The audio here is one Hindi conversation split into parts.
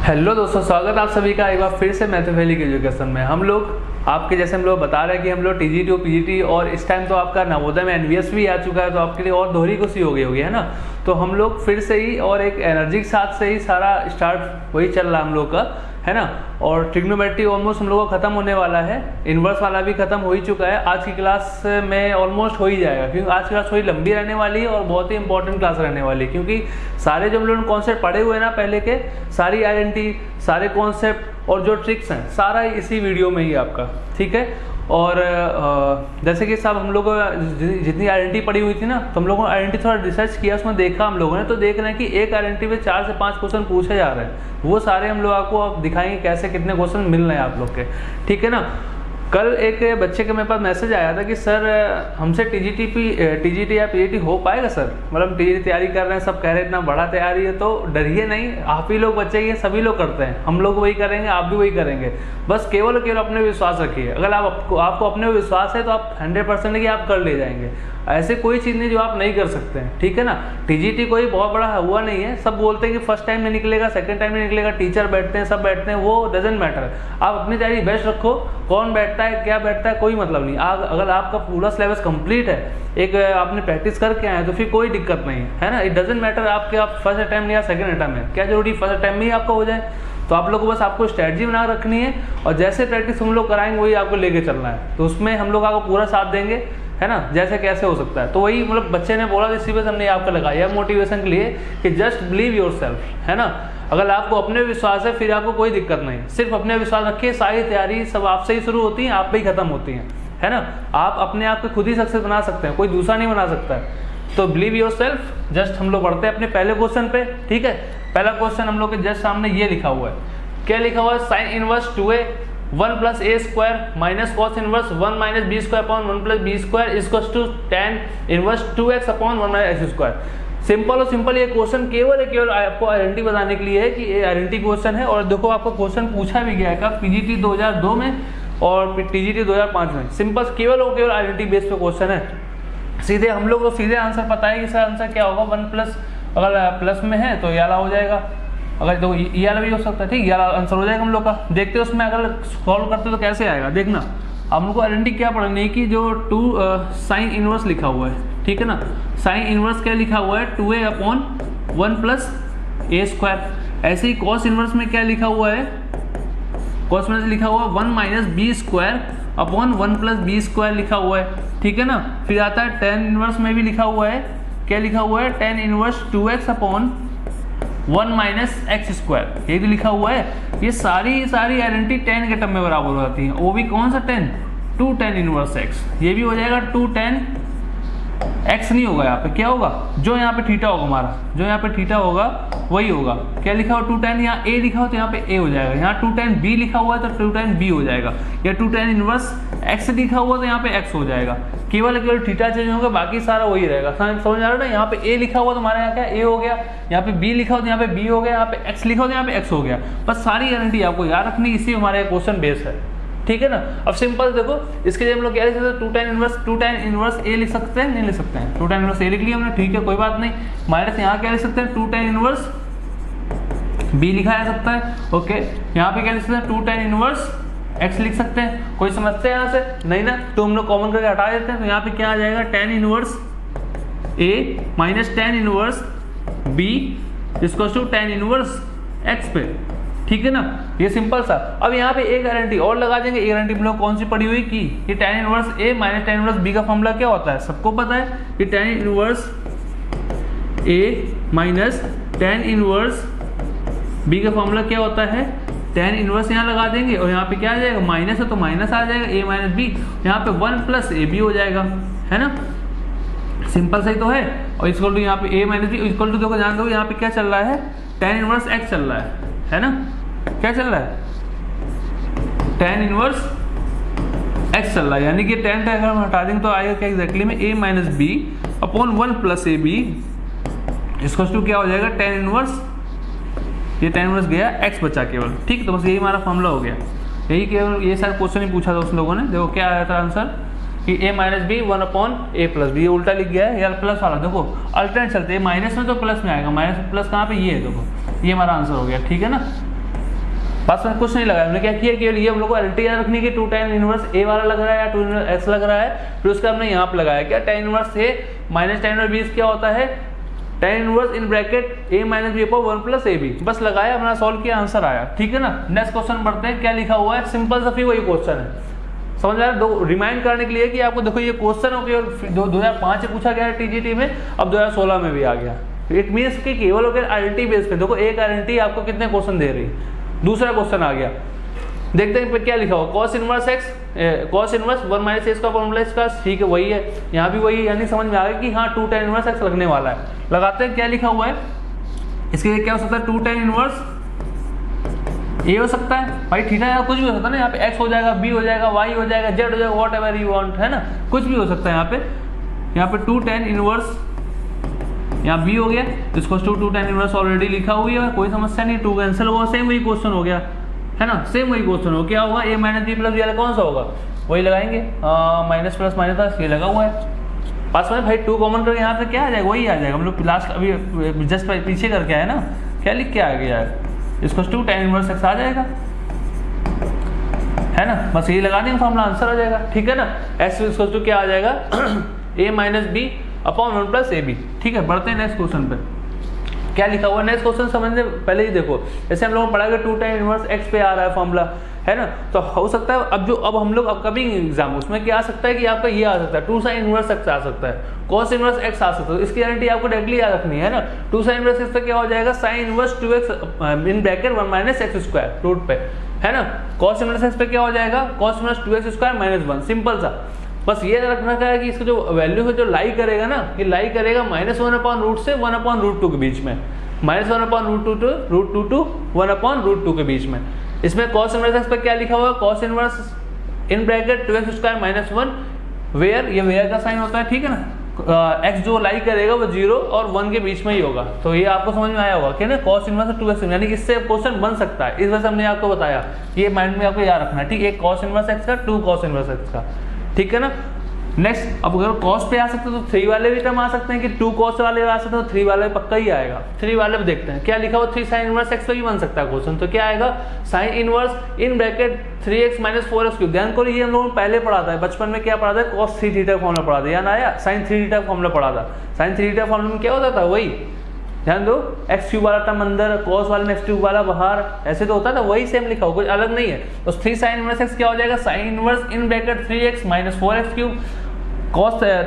हेलो दोस्तों, स्वागत है आप सभी का एक बार फिर से मैथमेटिक्स एजुकेशन में। हम लोग आपके जैसे हम लोग बता रहे हैं कि हम लोग टीजीटी और पीजीटी और इस टाइम तो आपका नवोदय में एनवीएस भी आ चुका है, तो आपके लिए और दोहरी खुशी हो गई होगी, है ना। तो हम लोग फिर से ही और एक एनर्जी के साथ से ही सारा स्टार्ट वही चल रहा है हम लोग का, है ना। और ट्रिग्नोमेट्री ऑलमोस्ट हम लोग का खत्म होने वाला है, इन्वर्स वाला भी खत्म हो ही चुका है। आज की क्लास में ऑलमोस्ट हो ही जाएगा, क्योंकि आज की क्लास थोड़ी लंबी रहने वाली है और बहुत ही इंपॉर्टेंट क्लास रहने वाली है, क्योंकि सारे जो हम लोग कॉन्सेप्ट पढ़े हुए हैं ना पहले के, सारी आइडेंटिटी, सारे कॉन्सेप्ट और जो ट्रिक्स हैं, सारा इसी वीडियो में ही आपका, ठीक है। और जैसे कि साहब हम लोग जितनी आइडेंटिटी पड़ी हुई थी ना, तो हम लोगों ने आइडेंटिटी थोड़ा रिसर्च किया, उसमें देखा हम लोगों ने, तो देख रहे हैं कि एक आइडेंटिटी पे 4 से 5 क्वेश्चन पूछे जा रहे हैं। वो सारे हम लोग आपको अब दिखाएंगे कैसे कितने क्वेश्चन मिल रहे हैं आप लोग के, ठीक है ना। कल एक बच्चे के मेरे पास मैसेज आया था कि सर हमसे टीजीटी या पीजीटी हो पाएगा सर, मतलब टीजीटी तैयारी कर रहे हैं, सब कह रहे हैं इतना बड़ा तैयारी है, तो डरिए नहीं, आप ही लोग बच्चे ये सभी लोग करते हैं, हम लोग वही करेंगे, आप भी वही करेंगे। बस केवल अपने विश्वास रखिए। अगर आपको अपने विश्वास है तो आप 100% है कि आप कर ले जाएंगे। ऐसे कोई चीज़ नहीं जो आप नहीं कर सकते हैं, ठीक है ना। टीजीटी कोई बहुत बड़ा हुआ नहीं है। सब बोलते हैं कि फर्स्ट टाइम में निकलेगा, सेकंड टाइम में निकलेगा, टीचर बैठते हैं, सब बैठते हैं, वो डजेंट मैटर। आप अपनी तैयारी बेस्ट रखो, कौन बैठता है क्या बैठता है कोई मतलब नहीं। अगर आपका पूरा सिलेबस कंप्लीट है, एक आपने प्रैक्टिस करके आए तो फिर कोई दिक्कत नहीं है ना। इट डजेंट मैटर आप फर्स्ट अटैम्प्ट या सेकंड अटैम्प्ट में, क्या जरूरी फर्स्ट अटैम्प्ट में ही आपका हो जाए। तो आप लोग को बस आपको स्ट्रेटजी बना रखनी है, और जैसे प्रैक्टिस हम लोग कराएंगे वही आपको लेके चलना है। तो उसमें हम लोग आपको पूरा साथ देंगे, है ना, जैसे कैसे हो सकता है। तो वही मतलब बच्चे ने बोला, इसी वजह से हमने आपको लगाया मोटिवेशन के लिए कि जस्ट बिलीव योरसेल्फ, है ना। अगर आपको अपने विश्वास है फिर आपको कोई दिक्कत नहीं, सिर्फ अपने विश्वास रखिए। सारी तैयारी सब आपसे ही शुरू होती है, आप पे ही खत्म होती है ना। आप अपने आप को खुद ही सक्सेस बना सकते हैं, कोई दूसरा नहीं बना सकता है। तो बिलीव योरसेल्फ। जस्ट हम लोग बढ़ते हैं अपने पहले क्वेश्चन पे, ठीक है। पहला क्वेश्चन हम लोग के जस्ट सामने ये लिखा हुआ है, क्या लिखा हुआ है, sine inverse 2a 1 + a square minus cos inverse 1 - b square upon 1 + b square equals to tan inverse 2x upon 1 - x square. Simple और सिंपल ये क्वेश्चन केवल आपको आइडेंटिटी बताने के लिए है कि ये आइडेंटिटी क्वेश्चन है। और देखो आपको क्वेश्चन पूछा भी गया है कब, पीजीटी 2002 में और टीजीटी 2005 में। सिंपल केवल और केवल आइडेंटिटी बेस पे क्वेश्चन है। सीधे हम लोग को सीधे आंसर पता है कि इसका आंसर क्या होगा, 1+, अगर प्लस में है तो ये वाला हो जाएगा, अगर तो ये वाला भी हो सकता है, ठीक, ये वाला आंसर हो जाएगा हम लोग का। देखते हैं उसमें अगर सॉल्व करते तो कैसे आएगा, देखना। हम लोग को आइडेंटिटी क्या पढ़नी है कि जो 2 साइन इनवर्स लिखा हुआ है, ठीक है ना। साइन इनवर्स क्या लिखा हुआ है, 2a अपॉन 1 + a स्क्वायर। ऐसे ही कॉस इनवर्स में क्या लिखा हुआ है, कॉस में लिखा हुआ है 1 - b square upon 1 + b square लिखा हुआ है, ठीक है ना। फिर आता है tan इनवर्स में भी लिखा हुआ है, क्या लिखा हुआ है, tan inverse 2x upon 1 - x square, ये भी लिखा हुआ है। ये सारी आइडेंटिटी tan के टर्म में बराबर हो जाती है। वो भी कौन सा tan, 2 tan इनवर्स x, ये भी हो जाएगा 2 tan x। नहीं होगा यहाँ पे, क्या होगा, जो यहाँ पे थीटा होगा हमारा, जो यहाँ पे थीटा होगा वही होगा। क्या लिखा हो, 2 tan, यहाँ a लिखा हो तो यहाँ पे a हो जाएगा। यहाँ 2 tan b लिखा हुआ है तो 2 tan b हो जाएगा। या 2 tan इनवर्स x लिखा हुआ तो यहाँ पे x हो जाएगा। केवल थीटा चेंज होगा, बाकी सारा वही रहेगा। समझ आ रहा है ना। यहाँ पे a लिखा हुआ तो हमारे यहाँ क्या a हो गया, यहाँ पे b लिखा हो तो यहाँ पे b हो गया, यहाँ पे x लिखा हो तो यहाँ पे x हो गया। बस सारी आइडेंटिटी आपको याद रखनी, इसी हमारे क्वेश्चन बेस है, ठीक है ना। अब सिंपल देखो, इसके लिए हम लोग क्या लिख सकते हैं, 2 tan इनवर्स a लिख सकते हैं, नहीं लिख सकते हैं, 2 tan इनवर्स a लिख लिया हमने, ठीक है, कोई बात नहीं। माइनस यहाँ क्या लिख सकते हैं, 2 tan इनवर्स b लिखा जा सकता है, ओके। यहाँ पे क्या लिख सकते हैं, 2 tan इनवर्स x लिख सकते हैं। कोई समझते हैं यहाँ से, नहीं ना, तो हम लोग कॉमन करके हटा देते हैं। तो यहाँ पे क्या आ जाएगा, tan inverse a minus tan inverse b equals to tan inverse x पे, ठीक है ना। ये सिंपल सा। अब यहाँ पे एक गारंटी और लगा देंगे। एक गारंटी हम लोग कौन सी पड़ी हुई कि ये tan inverse a minus tan inverse b का फॉर्मूला क्या होता है, सबको पता है कि tan inverse a minus tan inverse b का फॉर्मूला क्या होता है, tan इनवर्स यहाँ लगा देंगे और यहाँ पे क्या आ जाएगा, माइनस है तो माइनस आ जाएगा, a माइनस b, यहाँ पे 1 + ab हो जाएगा, है ना। सिंपल सही तो है। और इक्वल टू यहाँ पे a minus b equal to, देखो ध्यान दो यहाँ पे क्या चल रहा है, tan इनवर्स x चल रहा है ना। क्या चल रहा है, tan इनवर्स x चल रहा है, यानी कि tan का अगर हम हटा देंगे तो आएगा क्या एग्जैक्टली में, a minus b upon 1 + ab इसको टू क्या हो जाएगा, tan इनवर्स, ये tan इनवर्स गया, x बचा केवल, ठीक। तो बस यही हमारा फॉर्मूला हो गया। यही केवल ये सारा क्वेश्चन ही पूछा था उस लोगों ने। देखो क्या आया था आंसर कि a minus b 1 upon a + b, ये उल्टा लिख गया है, या प्लस वाला देखो अल्टरनेट चलते हैं, माइनस में तो प्लस में आएगा, माइनस प्लस कहाँ पे, ये है देखो, ये हमारा आंसर हो गया, ठीक है ना। पास में कुछ नहीं लगाया, हमने क्या किया केवल ये हम लोग को आइडेंटिटी याद रखनी है कि 2 tan इनवर्स ए वाला लग रहा है या 2 इनवर्स एक्स लग रहा है, फिर उसका हमने यहाँ पे लगाया क्या tan inverse a minus tan inverse b क्या होता है tan inverse in bracket a minus b upon 1 plus a b, बस लगाया अपना सॉल्व किया आंसर आया, ठीक है ना। नेक्स्ट क्वेश्चन बढ़ते हैं, क्या लिखा हुआ है, सिंपल सा वही क्वेश्चन है, समझ में आ रहा है। रिमाइंड करने के लिए कि आपको देखो ये क्वेश्चन हो गया 2005 से पूछा गया है टीजीटी में, अब 2016 में भी आ गया। इट मीन्स कि केवल हो गया आइडेंटिटी बेस पे, देखो एक आइडेंटिटी आपको कितने क्वेश्चन दे रही, दूसरा क्वेश्चन आ गया, देखते हैं क्या लिखा हुआ, cos inverse x cos inverse 1 minus a square formula इसका, ठीक है वही है, यहाँ भी वही है, यानी समझ में आ गया कि हाँ 2 tan इनवर्स x लगने वाला है। लगाते हैं क्या लिखा हुआ है, इसके लिए क्या हो सकता है 2 tan इनवर्स ए हो सकता है भाई, थीटा या कुछ भी हो सकता है ना, यहाँ पे x हो जाएगा, b हो जाएगा, y हो जाएगा, z हो जाएगा, वॉट एवर यू वांट, है ना, कुछ भी हो सकता है। यहाँ पे 2 tan इनवर्स, यहाँ b हो गया, इसको 2 tan इनवर्स ऑलरेडी लिखा हुआ है, कोई समस्या नहीं, 2 कैंसिल होगा, सेम वही क्वेश्चन हो गया, है ना, सेम वही क्वेश्चन हो, क्या होगा a minus b plus b कौन सा होगा, वही लगाएंगे, माइनस प्लस माइनस था, ये लगा हुआ है पास में भाई, 2 कॉमन करके यहाँ पे क्या आ जाएगा, वही आ जाएगा, हम लोग लास्ट अभी जस्ट पीछे करके आए ना, क्या लिख के आ गया है, इसको 2 tan इनवर्स x आ जाएगा, है ना, बस ये लगा देंगे फॉर्मूला आंसर आ जाएगा, ठीक है ना। x इसको क्या आ जाएगा a minus b upon 1 plus a b, ठीक है। बढ़ते हैं नेक्स्ट क्वेश्चन पे, क्या लिखा हुआ है, नेक्स्ट क्वेश्चन समझने पहले ही देखो, जैसे हम लोगों ने पढ़ा कि 2 tan इनवर्स x पे आ रहा है फॉर्मूला, है ना, तो हो सकता है अब हम लोग अपकमिंग एग्जाम उसमें क्या आ सकता है कि आपका ये आ सकता है 2 sin इनवर्स x आ सकता है, cos इनवर्स x आ सकता है, इसकी गारंटी आपको डायरेक्टली याद रखनी है ना। 2 sin इनवर्स x पे क्या हो जाएगा sin inverse 2x in bracket 1 minus x square root पे, है ना। cos इनवर्स x पे क्या हो जाएगा cos inverse 2x square minus 1, simple सा, बस ये रखना है कि इसका जो वैल्यू है जो लाई करेगा ना, ये लाई करेगा -1/रूट से 1/√2 के बीच में, -1/√2 टू 1/√2 के बीच में। इसमें cos इनवर्स x पे क्या लिखा हुआ है, cos inverse in bracket 2x square minus 1, where, ये वेयर का साइन होता है, ठीक है ना, x जो लाई करेगा वो 0 और 1 के बीच में ही होगा, तो ये आपको समझ में आया होगा कि ना cos इनवर्स 2x, यानी इससे क्वेश्चन बन सकता है, इस वजह से हमने आपको बताया, ये माइंड में आपको याद रखना है, ठीक है, एक cos इनवर्स x का 2 cos इनवर्स x का, ठीक है ना। नेक्स्ट, अब अगर cos पे आ सकते हैं तो 3 वाले भी टर्म आ सकते हैं कि 2 cos वाले आ सकते हैं, तो 3 वाले पक्का ही आएगा, 3 वाले भी देखते हैं क्या लिखा हुआ, 3 sin इनवर्स x पे भी बन सकता है क्वेश्चन, तो क्या आएगा sin inverse in bracket 3x minus 4x cube, ध्यान करो ये हम लोगों ने पहले पढ़ा था, बचपन में क्या पढ़ा था, cos 3 थीटा फॉर्मूला पढ़ा था, याद आया, sin 3 थीटा फॉर्मूला पढ़ा था, sin 3 थीटा फॉर्मूला में क्या होता था, वही ध्यान दो, एक्स क्यूब वाला टर्म अंदर, cos वाले में एक्स क्यूब वाला बाहर, ऐसे तो होता था, वही सेम लिखा हो, कुछ अलग नहीं है। तो 3 sin इनवर्स x क्या हो जाएगा, sin inverse in bracket 3x minus 4x cube,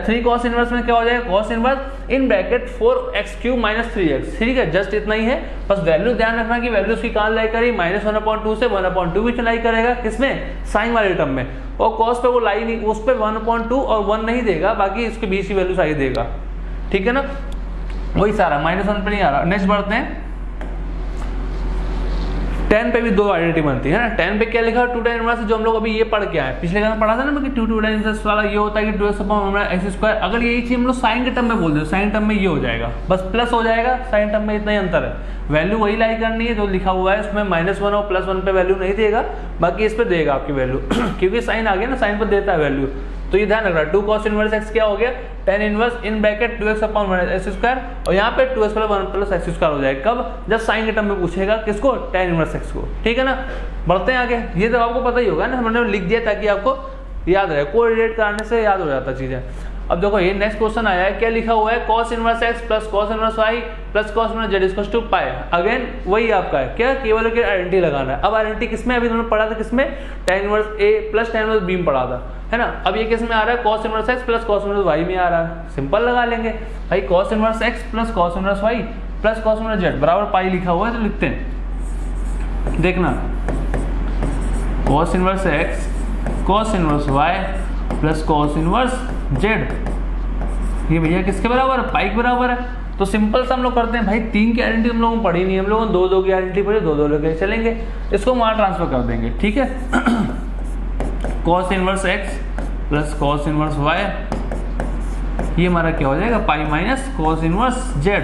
three cos inverse में क्या हो जाएगा, cos inverse in bracket 4x cube minus 3x, ठीक है, जस्ट इतना ही है, बस वैल्यू ध्यान रखना कि वैल्यू उसकी कहाँ लाई करेगी, -1/2 से 1/2 बीच लाई करेगा, किसमें, साइन वाले टर्म में, और cos पे वो लाई नहीं, उस पे 1/2 और 1 नहीं देगा, बाकी इसके बीच की वैल्यू सही देगा, ठीक है ना, वही सारा -1 पे नहीं आ रहा। नेक्स्ट बढ़ते हैं, tan पे भी 2 आइडेंटिटी बनती है ना, tan पे क्या लिखा है 2 tan इनवर्स, जो हम लोग अभी ये पढ़ के आए, पिछले क्लास में पढ़ा था ना कि 2 tan इनवर्स वाला ये होता है कि 2x/x², अगर यही चीज हम लोग साइन के टर्म में बोल दे, साइन टर्म में ये हो जाएगा, बस प्लस हो जाएगा, साइन टर्म में इतना ही अंतर है, वैल्यू वही लाई करनी है जो लिखा हुआ है, उसमें -1 और +1 पे वैल्यू नहीं देगा, बाकी इस पे देगा आपकी वैल्यू क्योंकि साइन आ गया ना, साइन पर देता है वैल्यू, तो ये ध्यान रखना, 2 cos इनवर्स x क्या हो गया, tan inverse in bracket 2x/x², और यहाँ पे 2x+1 x² हो जाएगा, कब, जब साइन के टर्म में पूछेगा किसको, tan इनवर्स x को, ठीक है ना। बढ़ते हैं आगे, ये तो आपको पता ही होगा ना, हमने लिख दिया ताकि आपको याद रहे, कोरिलेट कराने से याद हो जाता चीजें। अब देखो ये नेक्स्ट क्वेश्चन आया है, क्या लिखा हुआ है, cos inverse x plus cos inverse y plus cos inverse z equals to pi, again वही आपका है, क्या, केवल के आइडेंटिटी लगाना है। अब आइडेंटिटी किसमें, अभी तुमने पढ़ा था किसमें, tan inverse a plus tan inverse b में पढ़ा था, है ना, अब ये किस में आ रहा है, cos inverse x plus cos inverse y में आ रहा है, सिंपल लगा लेंगे भाई, cos inverse x plus cos inverse y plus cos inverse z बराबर पाई लिखा हुआ है, तो लिखते हैं, देखना cos inverse x cos inverse y plus cos inverse z, ये भैया किसके बराबर है, पाई के बराबर है, तो सिंपल सा हम लोग करते हैं भाई, 3 की आइडेंटिटी हम लोगों ने पढ़ी नहीं, हम लोगों ने 2 की आइडेंटिटी पढ़ी, 2 लेके चलेंगे, इसको वहां ट्रांसफर कर देंगे, ठीक है cos inverse x plus cos inverse y, ये हमारा क्या हो जाएगा, pi minus cos inverse z,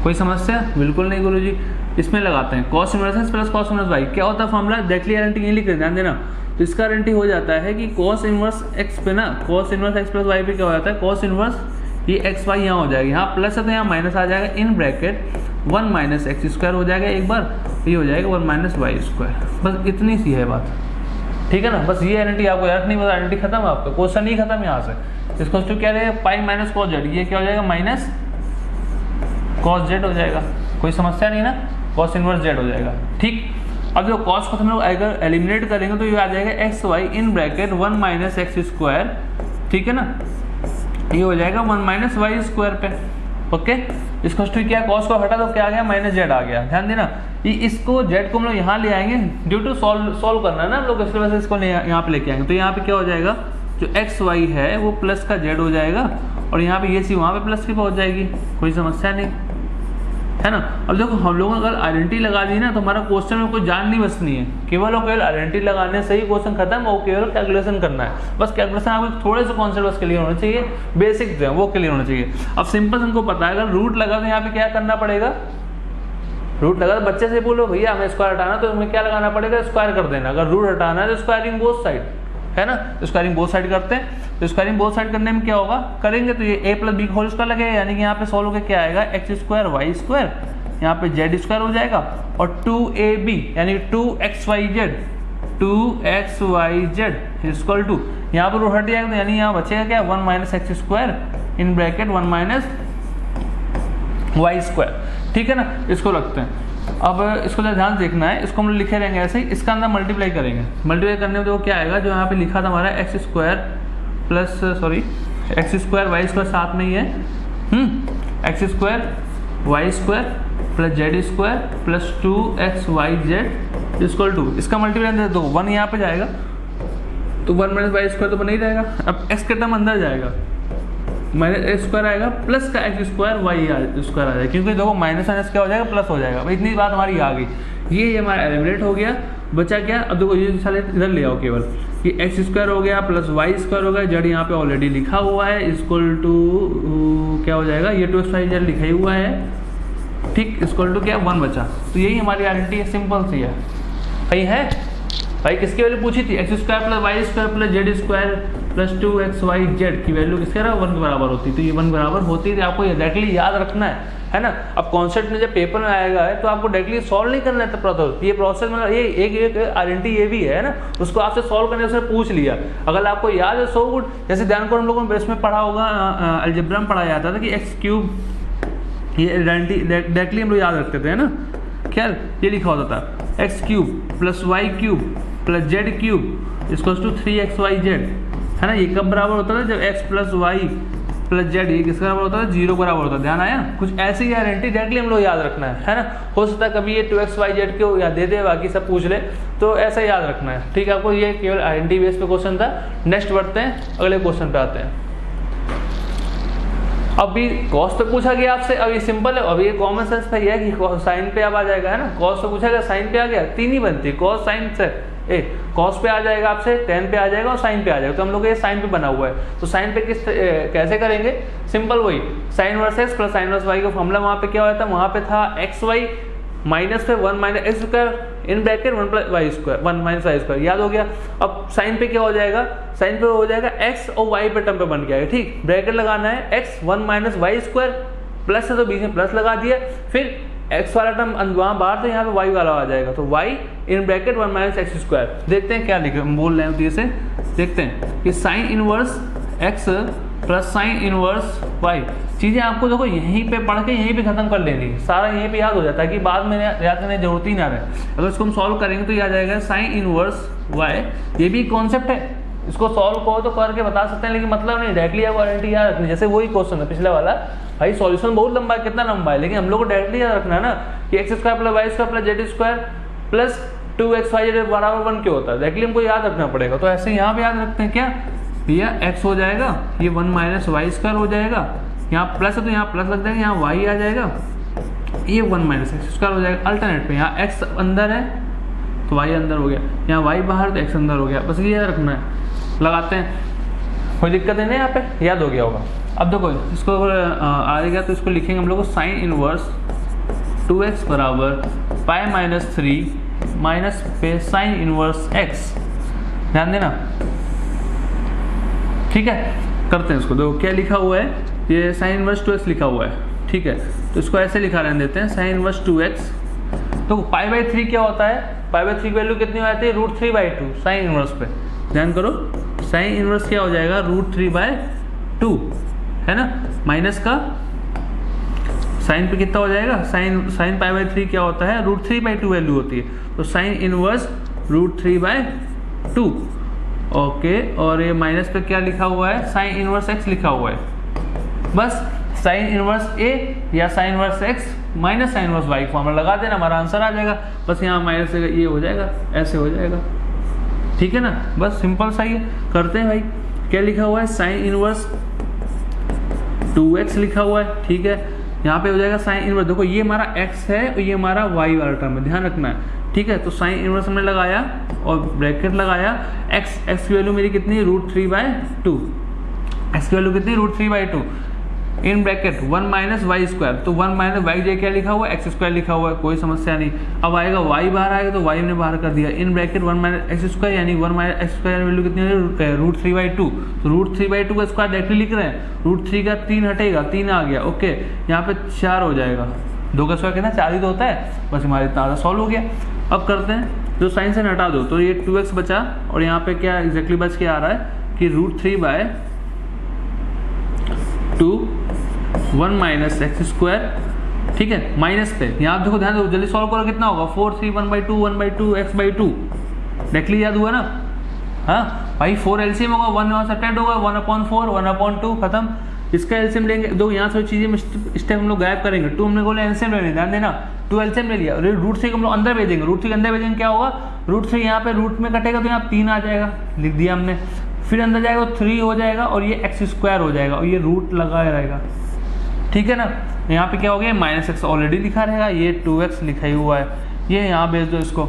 कोई समस्या, बिल्कुल नहीं गुरुजी। इसमें लगाते हैं cos inverse x plus cos inverse y, क्या होता है फॉर्मूला, डायरेक्टली आइडेंटिटी नहीं लिख रहे, ध्यान देना, तो इसका आइडेंटिटी हो जाता है कि cos इनवर्स x पे ना, cos inverse x plus y पे क्या हो जाता है, cos इनवर्स ये एक्स वाई यहाँ हो जाएगा, यहाँ प्लस है तो यहाँ माइनस आ जाएगा, इन ब्रैकेट 1 माइनस एक्स स्क्वायर हो जाएगा एक बार, ये हो जाएगा 1 माइनस वाई स्क्वायर। बस इतनी सी है बात, ठीक है ना। बस ये आइडेंटिटी आपको याद नहीं, बस आइडेंटिटी खत्म, आपका क्वेश्चन ही खत्म यहाँ से। इसको तो क्या रहेगा, पाई माइनस कॉस जेड, ये क्या हो जाएगा माइनस कॉस जेड हो जाएगा, कोई समस्या नहीं ना, कॉस इनवर्स जेड हो जाएगा, ठीक। अब जो कॉस को हम लोग अगर एलिमिनेट करेंगे तो ये आ जाएगा x y in bracket 1 minus x square, ठीक है ना, ये हो जाएगा 1 माइनस वाई स्क्वायर पे, ओके। इसको क्या, कॉस को हटा तो क्या आ गया, माइनस जेड आ गया। ध्यान देना, ये इसको जेड को हम लोग यहाँ ले आएंगे, ड्यू टू सॉल्व करना है ना हम लोग, इसकी वजह से इसको यहाँ पे लेके आएंगे। तो यहाँ पे क्या हो जाएगा, जो एक्स वाई है वो प्लस का जेड हो जाएगा, और यहाँ पे ये सी वहाँ पे प्लस की पहुँच जाएगी, कोई समस्या नहीं, है ना। अब देखो हम लोगों ने अगर आइडेंटिटी लगा दी ना तो हमारा क्वेश्चन में कोई जान नहीं बचनी है, केवल और केवल आइडेंटिटी लगाने से ही क्वेश्चन खत्म, और केवल कैलकुलेशन करना है, बस कैलकुलेशन आपको थोड़े से कॉन्सेप्ट बस क्लियर होने चाहिए, बेसिक जो है वो क्लियर होना चाहिए। अब सिंपल हमको पता है, अगर रूट लगा तो यहाँ पे क्या करना पड़ेगा, रूट लगा तो बच्चे से बोलो भैया हमें स्क्वायर हटाना, तो हमें क्या लगाना पड़ेगा, स्क्वायर कर देना। अगर रूट हटाना है तो स्क्वायरिंग बोथ साइड, है ना, स्क्वायरिंग बोथ साइड करते हैं। तो स्क्वायरिंग बोथ साइड करने में क्या होगा, करेंगे तो ये ए प्लस बी होल स्क्वायर लगेगा, यानी कि यहाँ पे सॉल्व होकर क्या आएगा, एक्स स्क्वायर वाई स्क्वायर, यहाँ पे जेड स्क्वायर हो जाएगा, और 2ab यानी 2xyz 2xyz इक्वल टू, यहाँ पर रूट हट जाएगा, यानी यहाँ बचेगा क्या, 1 minus x square in bracket 1 minus y square, ठीक है ना। इसको रखते हैं। अब इसको ध्यान से देखना है, इसको हम लिखे रहेंगे ऐसे ही, इसका अंदर मल्टीप्लाई करेंगे, मल्टीप्लाई करने में तो क्या आएगा, जो यहाँ पे लिखा था हमारा x square plus x square y square साथ में ही है, x square y square plus z square plus 2xyz equal to, इसका मल्टीप्लाई दे दो, 1 यहाँ पे जाएगा तो 1 माइनस वाई स्क्वायर तो बना ही रहेगा। अब x का टर्म अंदर जाएगा, माइनस एक्स स्क्वायर आएगा प्लस का एक्स स्क्वायर वाई स्क्वायर आ जाएगा, क्योंकि देखो माइनस माइनस क्या हो जाएगा, प्लस हो जाएगा। भाई इतनी बात हमारी आ गई, ये हमारा एलिमिनेट हो गया, बचा क्या, अब देखो ये साले इधर ले आओ केवल, कि एक्स स्क्वायर हो गया प्लस वाई स्क्वायर हो गया, जेड यहाँ पे ऑलरेडी लिखा हुआ है, इक्वल टू क्या हो जाएगा, ये 2xyz लिखा ही हुआ है, ठीक, इक्वल टू क्या 1 बचा। तो यही हमारी आइडेंटिटी सिंपल सी है भाई, है भाई। किसकी वैल्यू पूछी थी, x square plus y square plus z square plus 2xyz की वैल्यू किसके बराबर, 1 के बराबर होती, तो ये 1 बराबर होती थी, आपको डायरेक्टली याद रखना है ना। अब कॉन्सेप्ट में जब पेपर में आएगा है तो आपको डायरेक्टली सॉल्व नहीं करना है, प्रोसेस ये प्रोसेस मतलब ये एक आइडेंटिटी ये भी है ना, उसको आपसे सॉल्व करने से पूछ लिया, अगर आपको याद है सो गुड। जैसे ध्यान को हम लोगों ने बेस में पढ़ा होगा, अलजेब्रा में पढ़ा जाता था कि एक्स क्यूब, ये डायरेक्टली हम लोग याद रखते थे, है ना, ख्याल ये लिखा होता था x cube plus y cube plus z cube equal to 3xyz, है ना। ये कब बराबर होता था, जब x plus y plus z, ये किसका बराबर होता था, 0 बराबर होता था। ध्यान आया, कुछ ऐसी ही आइडेंटिटी डायरेक्टली हम लोग याद रखना है ना। हो सकता है कभी ये 2xyz को याद दे दे, बाकी सब पूछ ले, तो ऐसा याद रखना है, ठीक है। आपको ये केवल आइडेंटिटी बेस पे क्वेश्चन था। नेक्स्ट बढ़ते हैं, अगले क्वेश्चन पे आते हैं। अभी कॉस पे पूछा गया आपसे, अब ये सिंपल है, अब ये कॉमन सेंस पे है कि साइन पे अब आ जाएगा, है ना। कॉस पे पूछा गया, साइन पे आ गया, 3 ही बनती, कॉस साइन से कॉस पे आ जाएगा आपसे, टेन पे आ जाएगा और साइन पे आ जाएगा। तो हम लोग ये साइन पे बना हुआ है, तो साइन पे कैसे करेंगे, सिंपल वही sine verse X plus sine verse Y का फॉर्मूला वहाँ पे क्या हुआ था, वहाँ पे था एक्स वाई माइनस पे 1 minus x square in bracket 1 plus y square 1 minus y square, याद हो गया। अब साइन पे क्या हो जाएगा, साइन पे हो जाएगा एक्स और वाई पे टर्म पे बन गया, ठीक। ब्रैकेट लगाना है x 1 minus y square, plus है तो बीच में प्लस लगा दिया, फिर एक्स वाला टर्म वहाँ बाहर तो यहाँ पे वाई वाला आ जाएगा, तो y in bracket 1 minus x square. देखते हैं क्या लिख रहे बोल रहे हैं, तो इसे देखते हैं कि sine inverse x plus sine inverse y, चीज़ें आपको देखो यहीं पे पढ़ के यहीं पे खत्म कर लेनी, सारा यहीं पे याद हो जाता है कि बाद में याद करने की जरूरत ही ना रहे। अगर इसको हम सॉल्व करेंगे तो याद आएगा साइन इनवर्स वाई, ये भी कॉन्सेप्ट है, इसको सॉल्व करो तो करके बता सकते हैं, लेकिन मतलब नहीं डायरेक्टली आपको आइडेंटिटी याद रखनी। जैसे वही क्वेश्चन है पिछले वाला, भाई सॉल्यूशन बहुत लंबा है, कितना लंबा है, लेकिन हम लोग को डायरेक्टली याद रखना है ना कि x square plus y square plus z square plus 2xyz बराबर 1 क्यों होता है, डायरेक्टली हमको याद रखना पड़ेगा। तो ऐसे यहाँ पे याद रखते हैं क्या भैया, x हो जाएगा, ये 1 माइनस वाई स्क्वायर हो जाएगा, यहाँ प्लस है तो यहाँ प्लस लग जाएगा, यहाँ y आ जाएगा, ये 1 माइनस एक्स स्क्वायर हो जाएगा। अल्टरनेट पे यहाँ x अंदर है तो y अंदर हो गया, यहाँ y बाहर तो x अंदर हो गया, बस ये याद रखना है। लगाते हैं, कोई दिक्कत नहीं यहाँ पे, याद हो गया होगा। अब देखो इसको आ गया तो इसको लिखेंगे हम लोग को साइन इनवर्स 2x बराबर पाई माइनस 3 माइनस पे साइन इनवर्स x, ध्यान देना, ठीक है। करते हैं इसको, देखो क्या लिखा हुआ है, ये साइन इनवर्स 2x लिखा हुआ है, ठीक है, तो इसको ऐसे लिखा रहने देते हैं साइन इनवर्स 2x। तो π/3 क्या होता है, π/3 की वैल्यू कितनी आती है, √3/2 साइन इनवर्स पे। ध्यान करो, साइन इनवर्स क्या हो जाएगा, √3/2 है ना, माइनस का साइन पे कितना हो जाएगा, साइन π/3 क्या होता है, √3/2 वैल्यू होती है, तो साइन इनवर्स √3/2। ओके, और ये माइनस पे क्या लिखा हुआ है, साइन इनवर्स x लिखा हुआ है। बस साइन इनवर्स a या sign inverse x minus sine inverse y formula लगा देना, हमारा आंसर आ जाएगा। बस यहाँ माइनस ये हो जाएगा, ऐसे हो जाएगा, ठीक है ना, बस सिंपल सा ही है। करते हैं भाई, क्या लिखा हुआ है, साइन इनवर्स 2x लिखा हुआ है, ठीक है। यहाँ पे हो जाएगा साइन इनवर्स, देखो ये हमारा x है और ये हमारा y वाला टर्म है, ध्यान रखना है, ठीक है। तो साइन इनवर्स हमने लगाया और ब्रैकेट लगाया, x की वैल्यू मेरी कितनी है, √3/2, x की वैल्यू कितनी, √3/2 in bracket 1 minus y square, तो 1 माइनस वाई जगह क्या लिखा हुआ है, एक्स स्क्वायर लिखा हुआ है, कोई समस्या नहीं। अब आएगा y बाहर आएगा तो y हमने बाहर कर दिया, इन ब्रैकेट 1 माइनस एक्स स्क्वायर, यानी 1 माइनस एक्स स्क्वायर वैल्यू कितनी है, √3/2, तो √3/2 का स्क्वायर डायरेक्टली लिख रहे हैं, √3 का 3 हटेगा, 3 आ गया, ओके, यहाँ पे 4 हो जाएगा, 2 का स्क्वायर कितना 4 ही तो होता है, बस हमारे इतना आधा सॉल्व हो गया। अब करते हैं, जो साइन से हटा दो, तो ये 2x बचा, और यहाँ पे क्या एग्जैक्टली बच के आ रहा है कि √3/2 1 माइनस एक्स स्क्वायर, ठीक है, माइनस पे यहाँ देखो, ध्यान दो, जल्दी सॉल्व करो, कितना होगा 4 3 1/2 1/2 x/2, डायरेक्टली याद हुआ ना, हाँ भाई 4 एलसीएम होगा, 1 यहाँ सब्ट्रैक्ट होगा, 1/4 1/2 खत्म। इसका एलसीएम लेंगे, दो यहाँ से चीजें स्टेप हम लोग गायब करेंगे, 2 हमने बोले एलसीएम लेने, ध्यान देना, 2 एलसीएम ले लिया, √3 को हम लोग अंदर भेजेंगे, √3 अंदर भेजेंगे, क्या होगा, √3 यहाँ पे रूट में कटेगा तो यहाँ 3 आ जाएगा, लिख दिया हमने, फिर अंदर जाएगा तो 3 हो जाएगा, और ये एक्स स्क्वायर हो जाएगा, और ये रूट लगा रहेगा, ठीक है ना। यहाँ पे क्या हो गया, माइनस एक्स ऑलरेडी लिखा रहेगा, ये 2x लिखा ही हुआ है, ये यहाँ भेज दो इसको,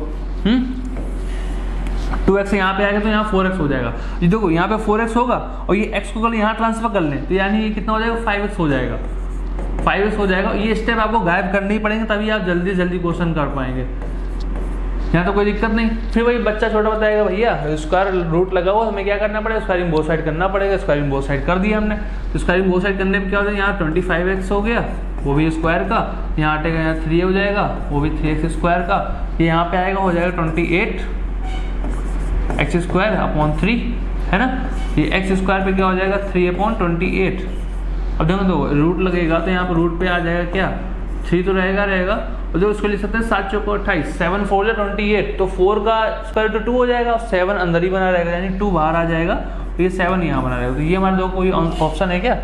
2x यहाँ पे आएगा तो यहाँ 4x हो जाएगा, ये देखो यहाँ पे 4x होगा, और ये x को कल यहाँ ट्रांसफर कर लें तो यानी ये कितना हो जाएगा, 5x हो जाएगा, 5x हो जाएगा। ये स्टेप आपको गायब करने ही पड़ेंगे, तभी आप जल्दी जल्दी क्वेश्चन कर पाएंगे, यहाँ तो कोई दिक्कत नहीं। फिर वही बच्चा छोटा बताएगा, भैया स्क्वायर रूट लगा हुआ, हमें क्या करना पड़ेगा, स्क्वायरिंग बोथ साइड करना पड़ेगा, स्क्वायरिंग बोथ साइड कर दिया हमने, तो स्क्वायरिंग बोथ साइड करने में क्या होता है, यहाँ 25x हो गया, वो भी स्क्वायर का, यहाँ हटेगा, यहाँ 3 हो जाएगा, वो भी 3x स्क्वायर का, ये यहाँ पे आएगा, हो जाएगा 28x स्क्वायर अपॉन 3, है ना, ये x स्क्वायर पे क्या हो जाएगा, 3/28। अब देखो तो रूट लगेगा तो यहाँ पर रूट पे आ जाएगा क्या, 3 तो रहेगा, और जो उसको लिख सकते हैं 7 चौको 28, 7 4 28, तो 4 का स्क्वायर रूट 2 हो जाएगा, और 7 अंदर ही बना रहेगा, यानी 2 बाहर आ जाएगा, तो ये 7 यहाँ बना रहेगा। तो ये हमारे दो कोई ऑप्शन है क्या,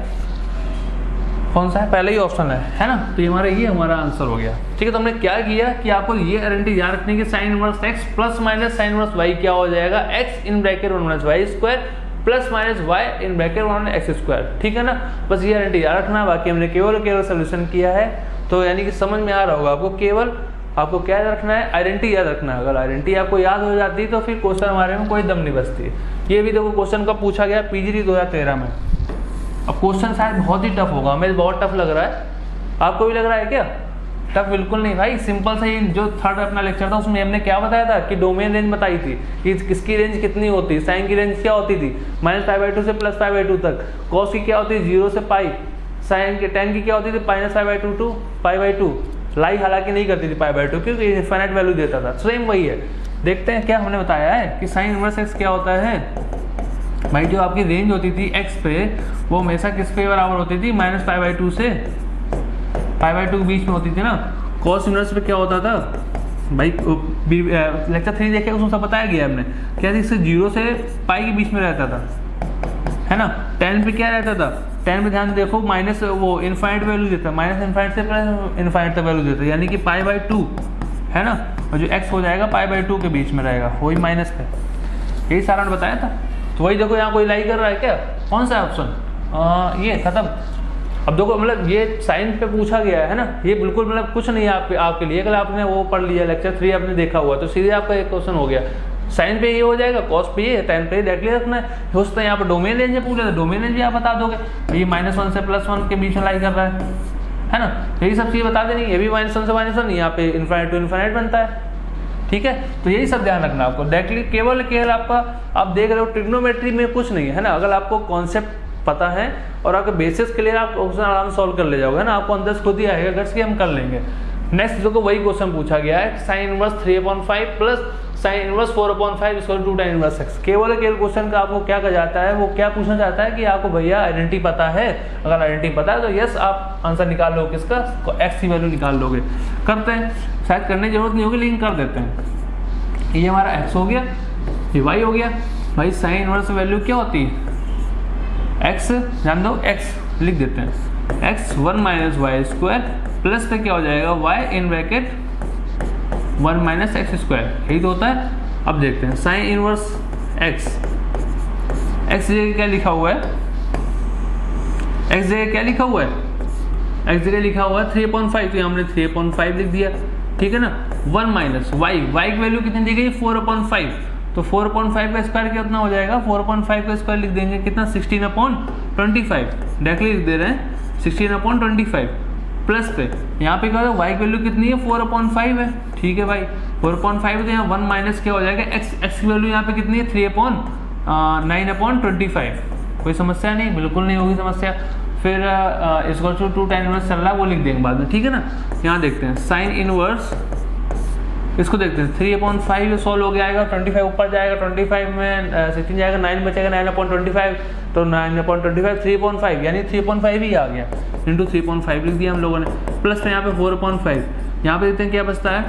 कौन सा है, पहले ही ऑप्शन है ना, तो ये हमारा आंसर हो गया, ठीक है। तो हमने क्या किया कि आपको ये गारंटी याद रखने की, sine inverse x plus minus sine inverse y क्या हो जाएगा, x in bracket 1 minus y square plus minus y in bracket 1 minus x square, ठीक है ना, बस ये गारंटी याद रखना। बाकी हमने केवल सोल्यूशन किया है, तो यानी कि समझ में आ रहा होगा आपको, केवल आपको क्या याद रखना है, आइडेंटिटी याद रखना है। अगर आइडेंटिटी आपको याद हो जाती है तो फिर क्वेश्चन हमारे में कोई दम नहीं बचती है। ये भी देखो क्वेश्चन का पूछा गया पीजीटी 2013 में। अब क्वेश्चन शायद बहुत ही टफ होगा, हमें बहुत टफ लग रहा है, आपको भी लग रहा है क्या टफ? बिल्कुल नहीं भाई, सिंपल से जो थर्ड अपना लेक्चर था उसमें हमने क्या बताया था कि डोमेन रेंज बताई थी कि किसकी रेंज कितनी होती है। साइन की रेंज क्या होती थी -π/2 से +π/2 तक, कॉस की क्या होती है 0 से पाई, साइन के टेन की क्या होती थी -π/2 टू π/2। लाई हालांकि नहीं करती थी π/2 क्योंकि इनफाइनाइट वैल्यू देता था। सेम वही है, देखते हैं क्या हमने बताया है कि साइन इनवर्स एक्स क्या होता है भाई। जो आपकी रेंज होती थी एक्स पे वो हमेशा किस पे बराबर होती थी, -π/2 से π/2 के बीच में होती थी ना। कॉस इनवर्स पे क्या होता था भाई, लेक्चर 3 देखे उसमें सब बताया गया हमने, क्या थी इससे 0 से पाई के बीच में रहता था, है ना। टेन पे क्या रहता था, टेन पे ध्यान देखो माइनस वो इनफाइनाइट वैल्यू देता है, माइनस इनफाइनाइट से प्लस इनफाइनाइट तक वैल्यू देता है, यानी कि π/2 है ना, और जो x हो जाएगा π/2 के बीच में रहेगा, वही माइनस पे। यही सारा बताया था। तो वही देखो यहाँ कोई लाई कर रहा है क्या, कौन सा ऑप्शन, ये खत्म। अब देखो मतलब ये साइन पे पूछा गया है ना, ये बिल्कुल मतलब कुछ नहीं है आपके लिए। अगर आपने वो पढ़ लिया लेक्चर 3 आपने देखा हुआ तो सीधे आपका एक क्वेश्चन हो गया। साइन पे ये हो जाएगा, कॉस पे ये, टेन पे डायरेक्टली रखना है। हो सकता है यहाँ पर डोमेन रेंज पूछ लेते, डोमेन रेंज भी आप बता दोगे, ये -1 से +1 के बीच में लाई कर रहा है ना। यही सब चीज़ बता देनी, ये भी -1 से -1, यहाँ पे इनफाइनाइट टू इनफाइनाइट बनता है, ठीक है। तो यही सब ध्यान रखना आपको। डायरेक्टली केवल आपका आप देख रहे हो ट्रिग्नोमेट्री में कुछ नहीं है ना। अगर आपको कॉन्सेप्ट पता है और आपके बेसिस के लिए आप क्वेश्चन आराम से सॉल्व कर ले जाओगे ना, आपको अंदर से खुद ही आएगा, अगर से हम कर लेंगे। नेक्स्ट देखो वही क्वेश्चन पूछा गया है, sine inverse 3/5 plus sine inverse 4/5 equal to tan inverse x। केवल क्वेश्चन का आपको क्या कहा जाता है, वो क्या पूछना चाहता है कि आपको भैया आइडेंटिटी पता है, अगर आइडेंटिटी पता है तो यस आप आंसर निकाल लो, किसका, x की वैल्यू निकाल लोगे। करते हैं, शायद करने की जरूरत नहीं होगी लेकिन कर देते हैं। ये हमारा x हो गया, ये y हो गया। भाई साइन इनवर्स वैल्यू क्या होती है, x, जान दो x लिख देते हैं, x 1 - y² प्लस पे क्या हो जाएगा y इन ब्रैकेट 1 - x², यही तो होता है। अब देखते हैं साइन इनवर्स x जगह क्या लिखा हुआ है, x जगह क्या लिखा हुआ है, x जगह लिखा हुआ है 3/5, तो हमने 3/5 लिख दिया, ठीक है ना। 1 - y की वैल्यू कितनी दी गई, 4/5, तो 4/5 का स्क्वायर कितना हो जाएगा, 4/5 का स्क्वायर लिख देंगे कितना, 16/25, डायरेक्टली लिख दे रहे हैं 16/25 प्लस पे यहाँ पे क्या होगा, y की वैल्यू कितनी है, 4/5 है, ठीक है भाई 4/5, तो यहाँ 1 माइनस क्या हो जाएगा, x की वैल्यू यहाँ पे कितनी है, 3/9/25। कोई समस्या नहीं, बिल्कुल नहीं होगी समस्या। फिर इसको 2 tan इनवर्स चल रहा है वो लिख देंगे बाद में, ठीक है ना। यहाँ देखते हैं साइन इनवर्स, इसको देखते हैं 3/5 सॉल्व हो गया आएगा, 25 ऊपर जाएगा, 25 में 16 जाएगा, 9 बचेगा, 9/25, तो 9/25 3/5 यानी 3/5 ही आ गया, इंटू 3/5 लिख दिया हम लोगों ने, प्लस में यहाँ पे 4/5, यहाँ पे देखते हैं क्या बचता है,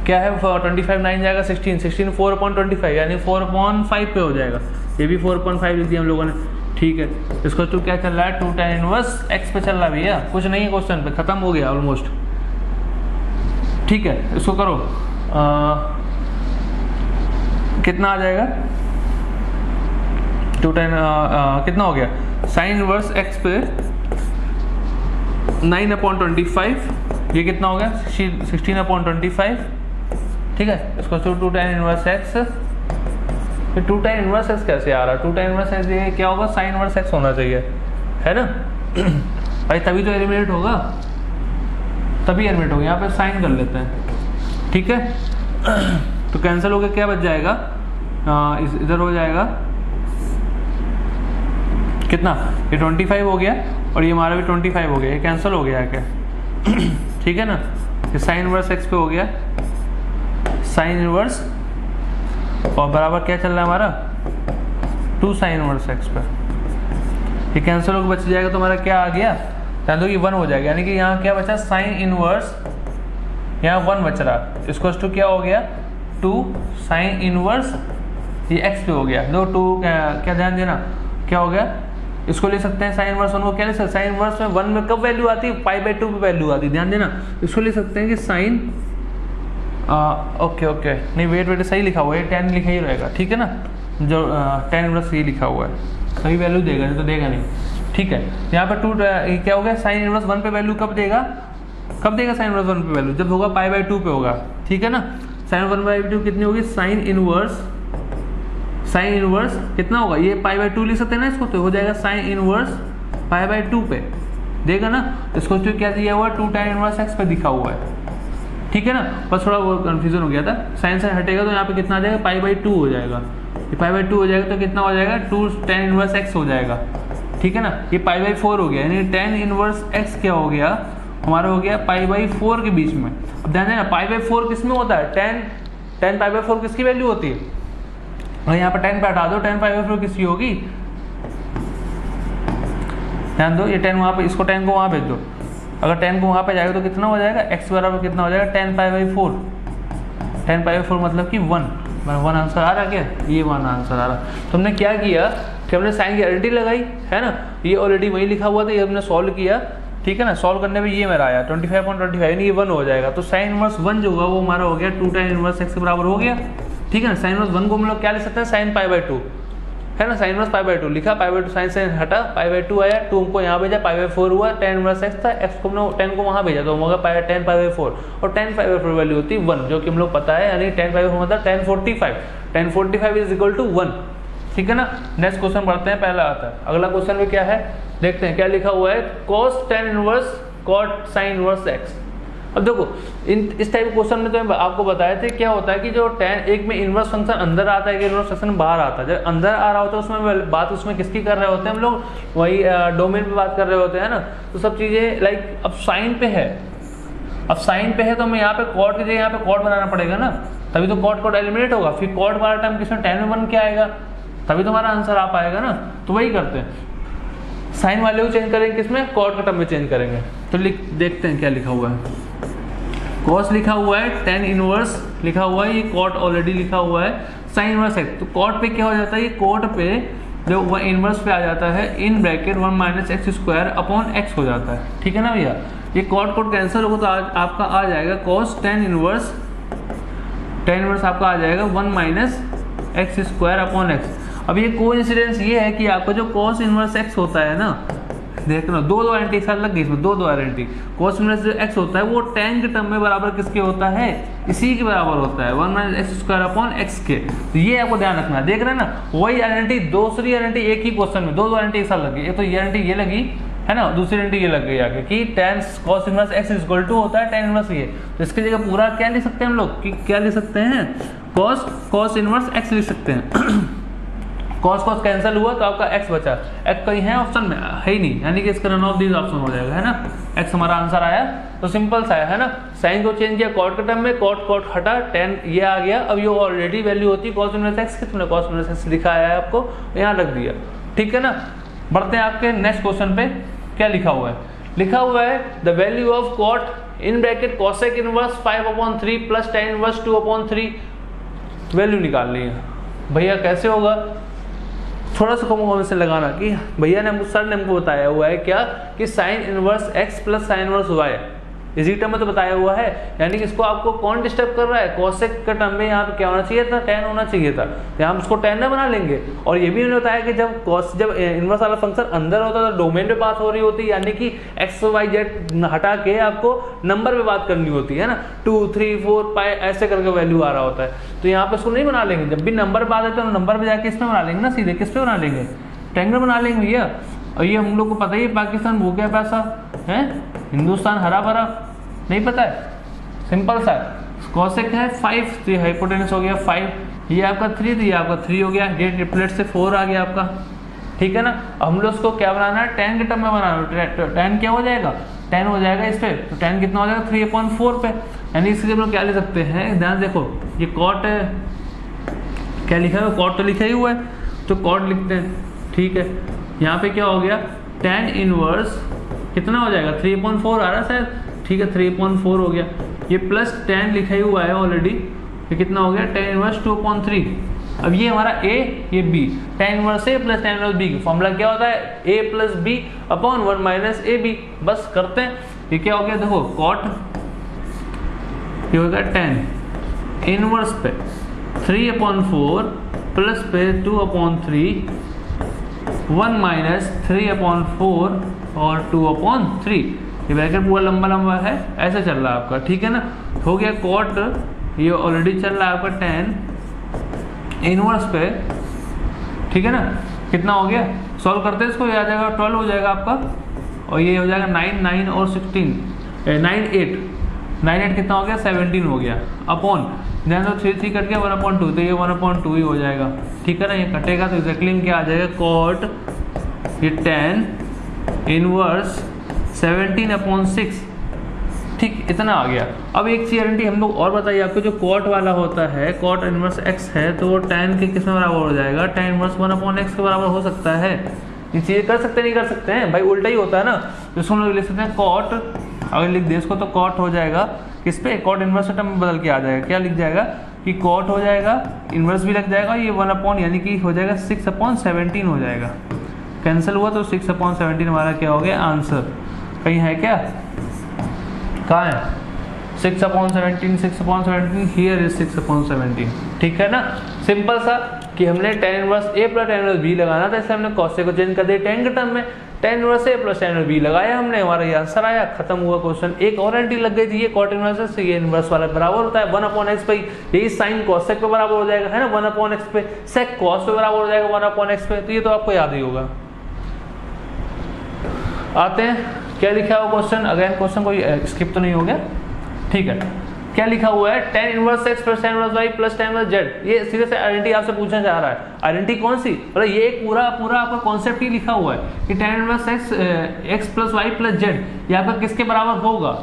क्या है 25 9 जाएगा 16 4/25 यानी 4/5 पे हो जाएगा, ये भी 4/5 लिख दिया हम लोगों ने, ठीक है। इसको तो क्या चल रहा है, 2 tan इनवर्स x पे चल रहा है भैया, कुछ नहीं है क्वेश्चन पे, खत्म हो गया ऑलमोस्ट, ठीक है। इसको करो कितना आ जाएगा, 2 tan कितना हो गया, साइन इनवर्स x पे 9/25, ये कितना हो गया 16/25, ठीक है। इसको 2 tan इनवर्स x, फिर 2 tan इनवर्स x कैसे आ रहा है, 2 tan इनवर्स x ये क्या होगा, साइन इनवर्स x होना चाहिए, है ना भाई, तभी तो एलिमिनेट होगा, तभी एलिमिनेट होगा। यहाँ पे साइन कर लेते हैं, ठीक है तो कैंसिल हो गया, क्या बच जाएगा, इधर हो जाएगा कितना, ये 25 हो गया और ये हमारा भी 25 हो गया, ये कैंसिल हो गया है क्या ठीक है ना। ये साइन इनवर्स x पे हो गया, साइन इनवर्स और बराबर क्या चल रहा है हमारा 2 साइन इनवर्स x पे, ये कैंसिल होकर बच जाएगा, तो हमारा क्या आ गया, ध्यान दो कि 1 हो जाएगा, यानी कि यहाँ क्या बचा, साइन इनवर्स, यहाँ 1 बच रहा, इसको टू क्या हो गया 2 साइन इनवर्स, ये x पे हो गया, दो 2 क्या ध्यान देना क्या हो गया, इसको ले सकते हैं साइन इनवर्स 1 को क्या ले सकते हैं, साइन इनवर्स में 1 में कब वैल्यू आती है, π/2 पे वैल्यू आती है, ध्यान देना। इसको ले सकते हैं कि साइन ओके नहीं वेट सही लिखा हुआ है, 10 लिखा ही रहेगा, ठीक है ना, जो tan इनवर्स ये लिखा हुआ है, सही वैल्यू देगा, नहीं तो देगा नहीं, ठीक है। यहाँ पे 2 क्या हो गया, साइन इनवर्स 1 पे वैल्यू कब देगा साइन इनवर्स 1 पे वैल्यू, जब होगा π/2 पे होगा, ठीक है ना। साइन 1/2 कितनी होगी, साइन इनवर्स कितना होगा, ये π/2 लिख सकते हैं ना इसको, तो हो जाएगा साइन इनवर्स π/2 पे देगा ना। इसको तो क्या दिया हुआ, 2 tan इनवर्स x पे दिखा हुआ है, ठीक है ना। बस थोड़ा वो कंफ्यूजन हो गया था, साइन से हटेगा तो यहाँ पे कितना आ जाएगा, π/2 हो जाएगा, ये π/2 हो जाएगा तो कितना हो जाएगा, 2 tan इनवर्स x हो जाएगा, ठीक है ना। ये π/4 हो गया, यानी tan इनवर्स x क्या हो गया हमारा, हो गया π/4 के बीच में। अब ध्यान देना π/4 किस में होता है, tan π/4 किसकी वैल्यू होती है, और यहाँ पर 10 पे हटा दो, tan π/4 किसकी होगी, ध्यान दो, ये 10 वहाँ पे, इसको 10 को वहाँ भेज दो, अगर 10 को वहाँ पे जाएगा तो कितना हो जाएगा, x बराबर कितना हो जाएगा, tan π/4, tan π/4 मतलब कि 1 आंसर आ रहा क्या, ये 1 आंसर आ रहा। तो हमने क्या किया कि हमने साइन की आइडेंटिटी लगाई, है ना, ये ऑलरेडी वही लिखा हुआ था, ये हमने सॉल्व किया, ठीक है ना। सॉल्व करने में ये मेरा आया 25/25 यानी ये 1 हो जाएगा, तो साइन इनवर्स 1 जो होगा वो हमारा हो गया 2 tan इनवर्स x के बराबर हो गया, ठीक है ना। साइन इनवर्स 1 को हम लोग क्या ले सकते हैं, साइन π/2, है ना, साइन इनवर्स π/2 लिखा, π/2 साइन से हटा, π/2 आया, 2 को यहाँ भेजा, π/4 हुआ, tan इनवर्स x था, x को हमने 10 को वहाँ भेजा तो होगा tan π/4, और tan π/4 वैल्यू होती है 1, जो कि हम लोग पता है, यानी tan π/4 मतलब tan 45 इज इक्वल टू 1, ठीक है ना। नेक्स्ट क्वेश्चन पढ़ते हैं, पहला आता है, अगला क्वेश्चन में क्या है देखते हैं, क्या लिखा हुआ है, cos tan inverse cot sin inverse x, अब देखो इस टाइप के क्वेश्चन में तो मैं आपको बताए थे क्या होता है कि जो tan एक में इनवर्स फंक्शन अंदर आता है कि इनवर्स फंक्शन बाहर आता है। जब अंदर आ रहा होता है उसमें बात उसमें किसकी कर रहे होते हैं हम लोग, वही डोमेन पे बात कर रहे होते हैं ना। तो सब चीज़ें लाइक अब साइन पे है, अब साइन पे है तो हमें यहाँ पे कॉट की जगह यहाँ पे कॉट बनाना पड़ेगा ना, तभी तो कॉट कॉट एलिमिनेट होगा। फिर कॉट वाला टर्म किसमें tan में बन के आएगा, तभी तो हमारा आंसर आ पाएगा ना। तो वही करते हैं, साइन वाले को चेंज करेंगे किसमें, कॉट का टर्म में चेंज करेंगे। तो देखते हैं क्या लिखा हुआ है। कॉस लिखा हुआ है, tan इनवर्स लिखा हुआ है, ये कॉट ऑलरेडी लिखा हुआ है, साइन इनवर्स एक्स। तो कॉट पे क्या हो जाता है, ये कॉट पे जो वह इनवर्स पे आ जाता है इन bracket 1 minus x square upon x हो जाता है। ठीक है ना भैया, ये कॉट कॉट कैंसिल होगा तो आपका आ जाएगा कॉस tan इनवर्स आपका आ जाएगा 1 minus x square upon x. अब ये कोइंसिडेंस ये है कि आपका जो कॉस इनवर्स एक्स होता है ना, देखना दो आइडेंटिटी साथ लग गई इसमें, दो आइडेंटिटी। कॉस इनवर्स जो एक्स होता है वो tan के टर्म में बराबर किसके होता है, इसी के बराबर होता है 1 minus x square upon x के। तो ये आपको ध्यान रखना, देख रहे हैं ना, वही आइडेंटिटी दूसरी आइडेंटिटी एक ही क्वेश्चन में दो आइडेंटिटी एक साथ लग गई। एक तो ये आइडेंटिटी ये लगी है ना, दूसरी आइडेंटिटी ये लग गई आगे कि tan cos inverse x equal to होता है tan इनवर्स ये। तो इसकी जगह पूरा क्या लिख सकते हैं हम लोग कि क्या लिख सकते हैं, cos इनवर्स x लिख सकते हैं। cos कैंसिल हुआ तो आपका x बचा, x कहीं है ऑप्शन में, है ही नहीं, यानी कि इसका रन ऑफ दिस ऑप्शन हो जाएगा है ना। x हमारा आंसर आया, तो सिंपल सा है ना। साइन को चेंज किया कॉट के टर्म में, कॉट हटा, tan ये आ गया। अब ये ऑलरेडी वैल्यू होती है cos इनवर्स x की, तुमने cos इनवर्स x दिखाया है आपको, यहाँ रख दिया। ठीक है ना, बढ़ते हैं आपके नेक्स्ट क्वेश्चन पे। क्या लिखा हुआ है, लिखा हुआ है the value of caught in bracket cosec inverse 5/3 plus tan inverse 2/3 value निकालनी है। भैया कैसे होगा, थोड़ा सा कम से लगाना कि भैया ने सर ने हमको बताया हुआ है क्या कि sine inverse x plus sine inverse y इसी टर्म में तो बताया हुआ है, यानी कि इसको आपको कौन डिस्टर्ब कर रहा है, cosec का टर्म में यहाँ पे क्या होना चाहिए था, tan होना चाहिए था, यहाँ हम इसको tan ना बना लेंगे। और ये भी उन्होंने बताया कि जब इनवर्स वाला फंक्शन अंदर होता है तो डोमेन पे बात हो रही होती है, यानी कि x y z हटा के आपको नंबर पे बात करनी होती है ना, 2 3 4 5 ऐसे करके वैल्यू आ रहा होता है। तो यहाँ पे इसको नहीं बना लेंगे, जब भी नंबर पे बात है तो नंबर पे जाके इसमें बना लेंगे ना, सीधे किस पे बना लेंगे, ट्रायंगल बना लेंगे भैया। और ये हम लोग को पता ही है पाकिस्तान भूखा पैसा है, हिंदुस्तान हरा भरा, नहीं पता है, सिंपल सा cosec है 5, तो ये हाइपोटेनस हो गया 5, ये आपका 3, तो ये आपका 3 हो गया, ये ट्रिपलेट से 4 आ गया आपका। ठीक है ना, हम लोग उसको क्या बनाना है, tan के टर्म में बनाना है। tan क्या हो जाएगा, tan हो जाएगा इस पे, तो tan कितना हो जाएगा 3/4 पे, यानी इसके हम लोग क्या ले सकते हैं, ध्यान देखो ये cot है, क्या लिखा है, cot तो लिखा ही हुआ है, तो cot लिखते हैं। ठीक है, यहाँ पे क्या हो गया, tan इनवर्स कितना हो जाएगा 3/4 आ रहा है शायद, ठीक है 3/4 हो गया, ये प्लस tan लिखा ही हुआ है ऑलरेडी, ये कितना हो गया tan इनवर्स 2/3। अब ये हमारा a, ये b, tan inverse a plus tan inverse b का फॉर्मूला क्या होता है, a plus b upon 1 minus a b. बस करते हैं, ये क्या हो गया, देखो cot ये होगा tan इनवर्स पे 3/4 प्लस पे 2/3 1 माइनस 3/4 और 2/3, ये ब्रैकेट पूरा लंबा लंबा है, ऐसे चल रहा है आपका। ठीक है ना, हो गया कॉट, ये ऑलरेडी चल रहा है आपका tan इनवर्स पे। ठीक है ना, कितना हो गया, सॉल्व करते हैं इसको, ये आ जाएगा 12 हो जाएगा आपका, और ये हो जाएगा 9 और 16 9 8 कितना हो गया 17 हो गया, अपॉन ध्यान दो 3 कट गया 1/2, तो ये 1/2 ही हो जाएगा। ठीक है ना, ये कटेगा तो एक्जैक्टली क्या आ जाएगा, कॉट ये tan इनवर्स 17/6। ठीक, इतना आ गया। अब एक चीज आइडेंटिटी हम लोग और बताइए आपको, जो कॉट वाला होता है, कॉट इनवर्स x है, तो वो tan के किस में बराबर हो जाएगा, tan इनवर्स 1/x के बराबर हो सकता है। ये चीज़ें कर सकते नहीं कर सकते हैं भाई, उल्टा ही होता है ना। तो इसको हम लोग लिख सकते हैं कॉट, अगर लिख दे इसको तो कॉट हो जाएगा किस पे, कॉट इनवर्स टर्म में बदल के आ जाएगा, क्या लिख जाएगा कि कॉट हो जाएगा, इनवर्स भी लग जाएगा, ये 1 यानी कि हो जाएगा 6/17 हो जाएगा, कैंसिल हुआ तो 6/17 हमारा क्या हो गया आंसर। कहीं है क्या, कहाँ है 6/17 हियर इज 6/17। ठीक है ना, सिंपल सा कि हमने tan inverse a plus tan inverse b लगाना था, इसलिए हमने cos को चेंज कर दिया tan के टर्म में, tan inverse a plus tan inverse b लगाया हमने, हमारा ये आंसर आया, खत्म हुआ क्वेश्चन। एक और एंट्री लग गई थी, ये cot इनवर्स से ये इनवर्स वाला बराबर होता है 1/x पे, यही साइन cosec पे बराबर हो जाएगा है ना 1/x पे, sec cos पे बराबर हो जाएगा 1/x पे, तो ये तो आपको याद ही होगा। आते हैं क्या लिखा हुआ क्वेश्चन, अगेन क्वेश्चन कोई स्किप तो नहीं हो गया, ठीक है, क्या लिखा हुआ है, tan inverse x plus tan inverse y plus tan inverse z। ये सीधे से आइडेंटिटी आपसे पूछना चाह रहा है। आइडेंटिटी कौन सी, मतलब ये एक पूरा आपका कॉन्सेप्ट ही लिखा हुआ है कि tan inverse x plus y plus z ये आपका किसके बराबर होगा,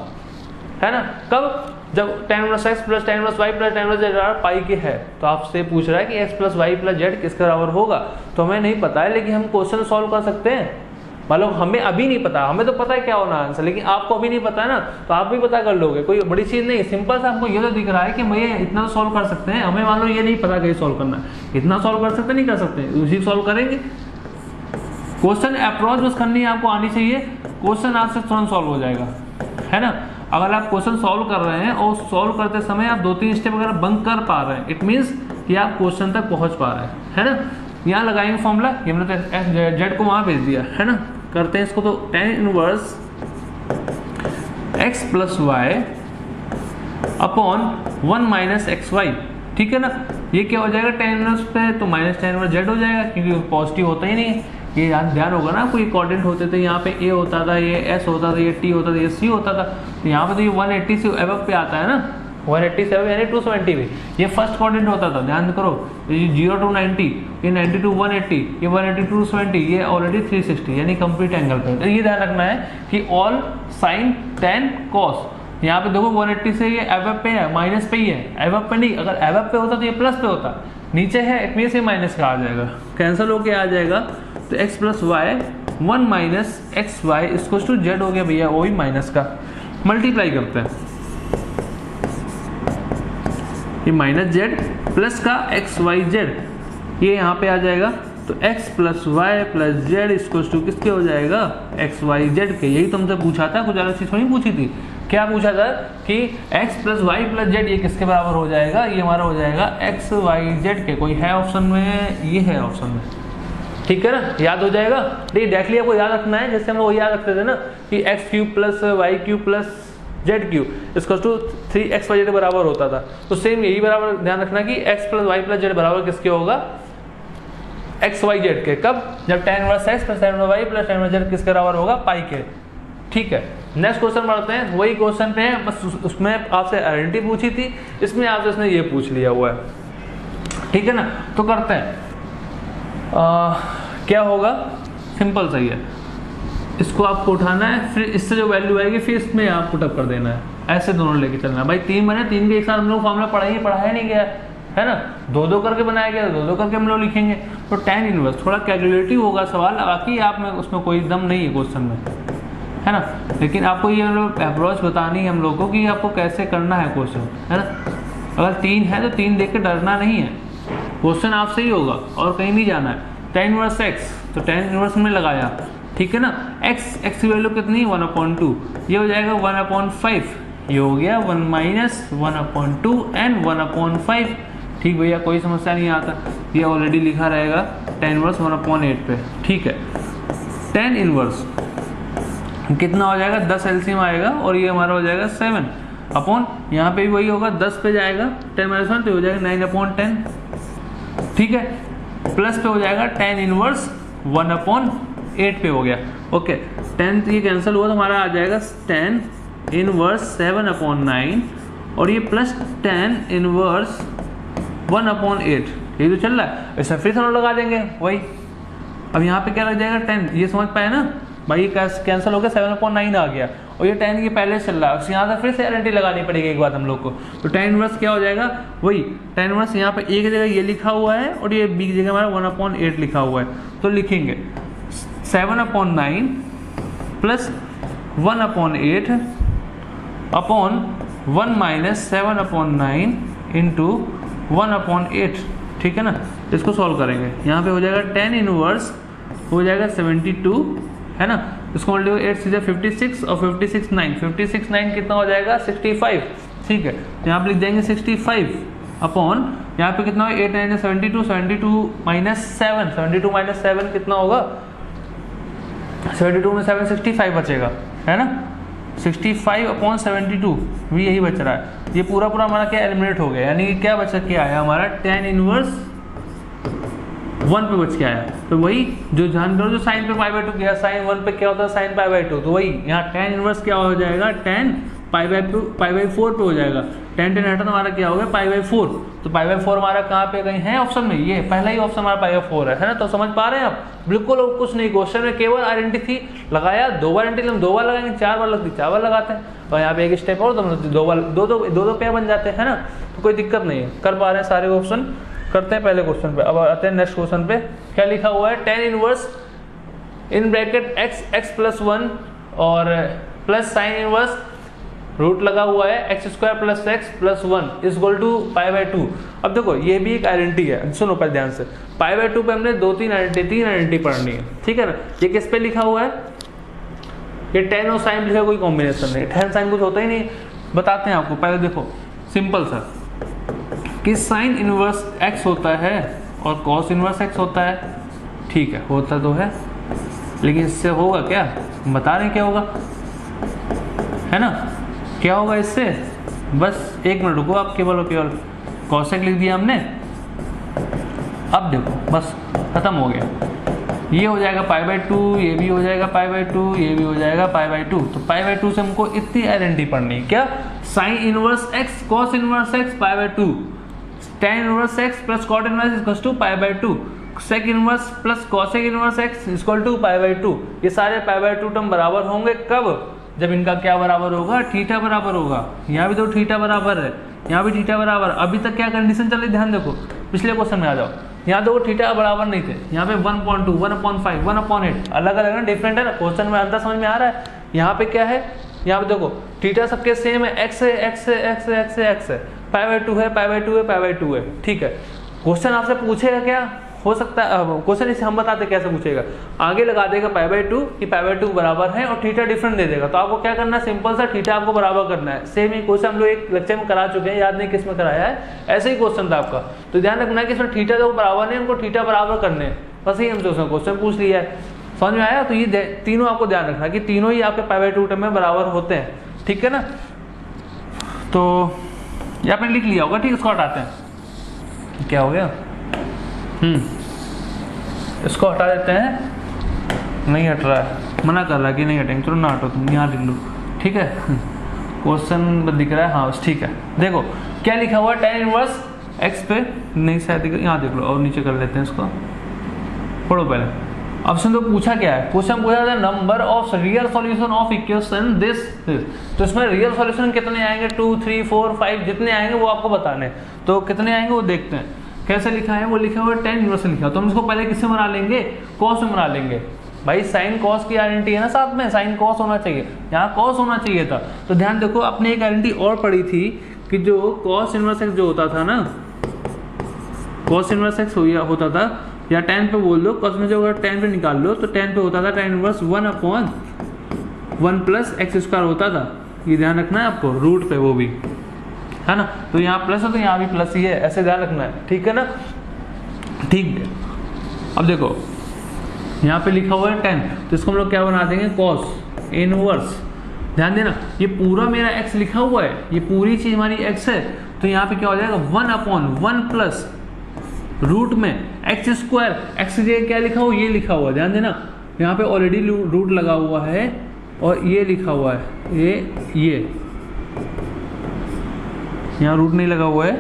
है ना। कब, जब tan inverse x plus tan inverse y plus tan inverse z बराबर पाई के है, तो आपसे पूछ रहा है कि x plus y plus z किसके बराबर होगा। तो हमें नहीं पता है, लेकिन हम क्वेश्चन सॉल्व कर सकते हैं। मतलब हमें अभी नहीं पता, हमें तो पता है क्या होना आंसर, लेकिन आपको अभी नहीं पता है ना, तो आप भी पता कर लोगे, कोई बड़ी चीज नहीं। सिंपल सा आपको ये तो दिख रहा है कि भैया इतना सॉल्व कर सकते हैं, हमें मान लो ये नहीं पता कि सॉल्व करना है, इतना सॉल्व कर सकते नहीं कर सकते, उसी सॉल्व करेंगे। क्वेश्चन अप्रोच बस करनी है, आपको आनी चाहिए, क्वेश्चन आपसे तुरंत सॉल्व हो जाएगा, है ना। अगर आप क्वेश्चन सॉल्व कर रहे हैं और सॉल्व करते समय आप 2-3 स्टेप अगर बंक कर पा रहे हैं, इट मीन्स कि आप क्वेश्चन तक पहुंच पा रहे हैं, है ना। यहाँ लगाएंगे फॉर्मूला, ये हमने तो जेड को वहां भेज दिया, है ना। करते हैं इसको, तो tan inverse x plus y upon 1 minus x y, ठीक है ना। ये क्या हो जाएगा, tan इनवर्स पे तो माइनस tan इनवर्स z हो जाएगा, क्योंकि पॉजिटिव होता ही नहीं है। ये ध्यान होगा ना, कोई कोऑर्डिनेट होते थे, यहाँ पे a होता था, ये s होता था, ये t होता था, ये c होता था, तो यहाँ पे तो ये 180 से अबव पे आता है ना, 180 से यानी 270 भी, ये फर्स्ट कोऑर्डिनेट होता था। ध्यान करो, ये 0 to 90, ये 90 to 180, ये 180 to 270, ये ऑलरेडी 360 यानी कंप्लीट एंगल पे। तो ये ध्यान रखना है कि ऑल साइन tan cos, यहाँ पे देखो 180 से ये अबव पे है, माइनस पे ही है, अबव पे नहीं। अगर अबव पे होता तो ये प्लस पे होता, नीचे है इट मीन से माइनस का आ जाएगा, कैंसिल होके आ जाएगा। तो x plus y 1 minus x y इसको टू जेड हो गया भैया, वही माइनस का मल्टीप्लाई करते हैं, ये माइनस जेड प्लस का एक्स वाई जेड, ये यहाँ पे आ जाएगा। तो x plus y plus z इसको टू किसके हो जाएगा, एक्स वाई जेड के। यही तुमसे पूछा था, कुछ अलग चीज थोड़ी पूछी थी। क्या पूछा था कि x plus y plus z ये किसके बराबर हो जाएगा, ये हमारा हो जाएगा एक्स वाई जेड के। कोई है ऑप्शन में, ये है ऑप्शन में, ठीक है ना, याद हो जाएगा। देखिए डायरेक्टली आपको याद रखना है, जैसे हम लोग याद रखते थे ना कि x cube plus y cube plus z cube इसको टू 3x वाई जेड बराबर होता था। तो सेम यही बराबर ध्यान रखना कि x plus y plus z बराबर किसके होगा, एक्स वाई जेड के। कब, जब tan inverse x plus tan inverse y plus tan inverse z किसके बराबर होगा, पाई के। ठीक है, नेक्स्ट क्वेश्चन बढ़ते हैं। वही क्वेश्चन पे है, बस उसमें आपसे आइडेंटिटी पूछी थी, इसमें आपसे इसने ये पूछ लिया हुआ है, ठीक है ना। तो करते हैं, क्या होगा, सिंपल सही है, इसको आपको उठाना है, फिर इससे जो वैल्यू आएगी फिर इसमें आप पुटअप कर देना है, ऐसे दोनों लेके चलना है। भाई 3 बने, 3 के एक साथ हम लोग फॉर्मूला पढ़ाया नहीं गया है ना, 2-2 करके बनाया गया, 2-2 करके हम लोग लिखेंगे। तो tan इनवर्स थोड़ा कैलकुलेटिव होगा सवाल, बाकी आप में उसमें कोई दम नहीं है क्वेश्चन में, है ना। लेकिन आपको ये अप्रोच बतानी है हम लोग को कि आपको कैसे करना है क्वेश्चन, है ना। अगर 3 है तो 3 देख के डरना नहीं है, क्वेश्चन आपसे ही होगा और कहीं नहीं जाना है। tan इनवर्स x, तो tan इनवर्स में लगाया, ठीक है ना। x की वैल्यू कितनी, 1/2, ये हो जाएगा 1/5, ये हो गया 1 माइनस 1/2 एंड 1/5। ठीक भैया, कोई समस्या नहीं आता, ये ऑलरेडी लिखा रहेगा tan इनवर्स 1/8 पे, ठीक है। tan इनवर्स कितना हो जाएगा, 10 एलसीएम आएगा और ये हमारा हो जाएगा 7 अपॉन, यहाँ पे भी वही होगा, 10 पे जाएगा 10-1 तो हो जाएगा 9/10, ठीक है। प्लस पे हो जाएगा tan इनवर्स 1/8 पे हो गया, ओके। 10 ये कैंसिल हुआ तो हमारा आ जाएगा tan इनवर्स 7/9 और ये प्लस tan इनवर्स 1/8, ये तो चल रहा है। इसमें फिर हम लगा देंगे वही, अब यहाँ पे क्या लग जाएगा 10, ये समझ पाए ना भाई, ये कैंसिल हो गया, 7/9 आ गया और ये 10 ये पहले चल रहा है, यहाँ से फिर से आइडेंटिटी लगानी पड़ेगी एक बात हम लोग को। तो tan इनवर्स क्या हो जाएगा, वही tan इनवर्स यहाँ पे एक जगह ये लिखा हुआ है और ये बी जगह हमारा 1/8 लिखा हुआ है, तो लिखेंगे 7/9 प्लस 1/8 अपॉन 1 माइनस 7/9 इंटू 1/8, ठीक है ना। इसको सॉल्व करेंगे, यहाँ पे हो जाएगा tan इनवर्स हो जाएगा 72, है ना। इसको मल्टीप्लाई 8 सीधे 56 और 56 9 कितना हो जाएगा 65, ठीक है। यहाँ पे लिख देंगे 65 अपॉन, यहाँ पे कितना होगा 8 9 72, 72 माइनस 7 कितना होगा, 72 में 7 65 बचेगा, है ना। 65 अपॉन 72 भी यही बच रहा है, ये पूरा हमारा क्या एलिमिनेट हो गया, यानी कि क्या बच के आया हमारा tan इनवर्स 1 पे बच के आया। तो वही जो ध्यान करो, जो साइन पे π/2 गया, साइन 1 पे क्या होता है साइन π/2, तो वही यहाँ tan इनवर्स क्या हो जाएगा, tan पाई4 पे हो जाएगा। tan tan हटा हमारा क्या हो गया पाई4। तो पाई4 हमारा कहाँ पे कहीं है ऑप्शन में, ये पहला ही ऑप्शन हमारा पाई4 है ना। तो समझ पा रहे हैं आप, बिल्कुल और कुछ नहीं। क्वेश्चन में केवल आइडेंटिटी थी, लगाया 2 बार आइडेंटिटी, हम 2 बार लगाएंगे, 4 बार लगती 4 बार लगाते हैं, और यहाँ पे एक स्टेप और तो 2 बार दो पेयर बन जाते हैं ना। तो कोई दिक्कत नहीं है, कर पा रहे हैं सारे ऑप्शन। करते हैं पहले क्वेश्चन पे। अब आते हैं नेक्स्ट क्वेश्चन पे। क्या लिखा हुआ है, tan inverse in bracket x+1 और प्लस साइन इनवर्स रूट लगा हुआ है x² + x+1 is equal to पाई/2। अब देखो ये भी एक आइडेंटिटी है, सुनो पहले ध्यान से। पाई/2 पे हमने 3 आइडेंटिटी पढ़नी है, ठीक है ना। ये किस पे लिखा हुआ है, ये tan और साइन लिखा, कोई कॉम्बिनेशन नहीं, tan साइन कुछ होता ही नहीं। बताते हैं आपको, पहले देखो सिंपल सा कि साइन इनवर्स x होता है और कॉस इनवर्स x होता है, ठीक है, होता तो है, लेकिन इससे होगा क्या, बता रहे क्या होगा, है ना। क्या होगा इससे, बस एक मिनट रुको आप, केवल और केवल कॉसेक लिख दिया हमने। अब देखो बस खत्म हो गया, ये हो जाएगा पाई/2, ये भी हो जाएगा पाई/2, ये भी हो जाएगा पाई/2। तो पाई/2 से हमको इतनी आइडेंटिटी पढ़नी है, क्या, sine inverse x cos inverse x पाई/2, tan inverse x plus cot inverse equal to पाई/2, sec inverse plus cosec inverse x equal to पाई/2। ये सारे पाई/2 टर्म बराबर होंगे कब, जब इनका क्या बराबर होगा, थीटा बराबर होगा। यहाँ भी तो थीटा बराबर है, यहाँ भी थीटा बराबर। अभी तक क्या कंडीशन चल रही, ध्यान देखो, पिछले क्वेश्चन में आ जाओ। यहाँ देखो थीटा बराबर नहीं थे, यहाँ पे 1.2, 1/5, 1/8 अलग अलग है, डिफरेंट है ना। क्वेश्चन में अंदर समझ में आ रहा है। यहाँ पे क्या है, यहाँ पे देखो थीटा सबके सेम है, x है, x है, x है, x है, x है, पाई/2 है, पाई/2 है, पाई/2 है, ठीक है। क्वेश्चन आपसे पूछेगा क्या, हो सकता है क्वेश्चन इसे हम बताते कैसे पूछेगा, आगे लगा देगा पाई/2 कि पाई/2 बराबर है और थीटा डिफरेंट दे देगा। तो आपको क्या करना है, सिंपल सा थीटा आपको बराबर करना है। सेम ही क्वेश्चन हम लोग एक लेक्चर में करा चुके हैं, याद नहीं किस में कराया है, ऐसे ही क्वेश्चन था आपका। तो ध्यान रखना है कि इसमें थीटा जो बराबर नहीं, उनको थीटा बराबर करने, बस ही हमसे उसने क्वेश्चन पूछ लिया है, समझ में आया। तो ये तीनों आपको ध्यान रखना कि तीनों ही आपके पाई/2 टर्म में बराबर होते हैं, ठीक है ना। तो ये आपने लिख लिया होगा, ठीक है। इसको हटाते हैं, क्या हो गया, इसको हटा देते हैं, नहीं हट रहा है, मना कर रहा है कि नहीं हटेंगे, चलो ना हटो तुम, यहाँ लिख लो, ठीक है। क्वेश्चन दिख रहा है, हाँ ठीक है। देखो क्या लिखा हुआ है, tan इनवर्स x पे नहीं शायद, यहाँ देख लो, और नीचे कर लेते हैं इसको, पढ़ो पहले। ऑप्शन तो पूछा क्या है, क्वेश्चन पूछा था number of real solution of equation this. तो इसमें रियल सॉल्यूशन कितने आएंगे, 2, 3, 4, 5 जितने आएंगे वो आपको बताने। तो कितने आएंगे वो देखते हैं। कैसे लिखा है, वो लिखा हुआ है tan इनवर्स लिखा, तो हम इसको पहले किससे बना लेंगे, कॉस में बना लेंगे। भाई साइन कॉस की आइडेंटिटी है ना, साथ में साइन कॉस होना चाहिए, यहाँ कॉस होना चाहिए था। तो ध्यान देखो, अपने एक आइडेंटिटी और पढ़ी थी कि जो कॉस इनवर्स x जो होता था ना, कॉस इनवर्स x होता था, या tan पे बोल लो, कॉस में जो होगा tan पे निकाल लो, तो tan पे होता था tan इनवर्स 1/1 + x² होता था। ये ध्यान रखना है आपको, रूट पे वो भी है ना। तो यहाँ प्लस है तो यहाँ भी प्लस ही है, ऐसे ध्यान रखना है, ठीक है ना, ठीक है। अब देखो यहाँ पे लिखा हुआ है tan, तो इसको हम लोग क्या बना देंगे, कॉस इनवर्स। ध्यान देना, ये पूरा मेरा x लिखा हुआ है, ये पूरी चीज हमारी x है। तो यहाँ पे क्या हो जाएगा, 1/1 प्लस रूट में x², x की जगह क्या लिखा हुआ, ये लिखा हुआ है, ध्यान देना। यहाँ पे ऑलरेडी रूट लगा हुआ है और ये लिखा हुआ है, ये यहाँ रूट नहीं लगा हुआ है,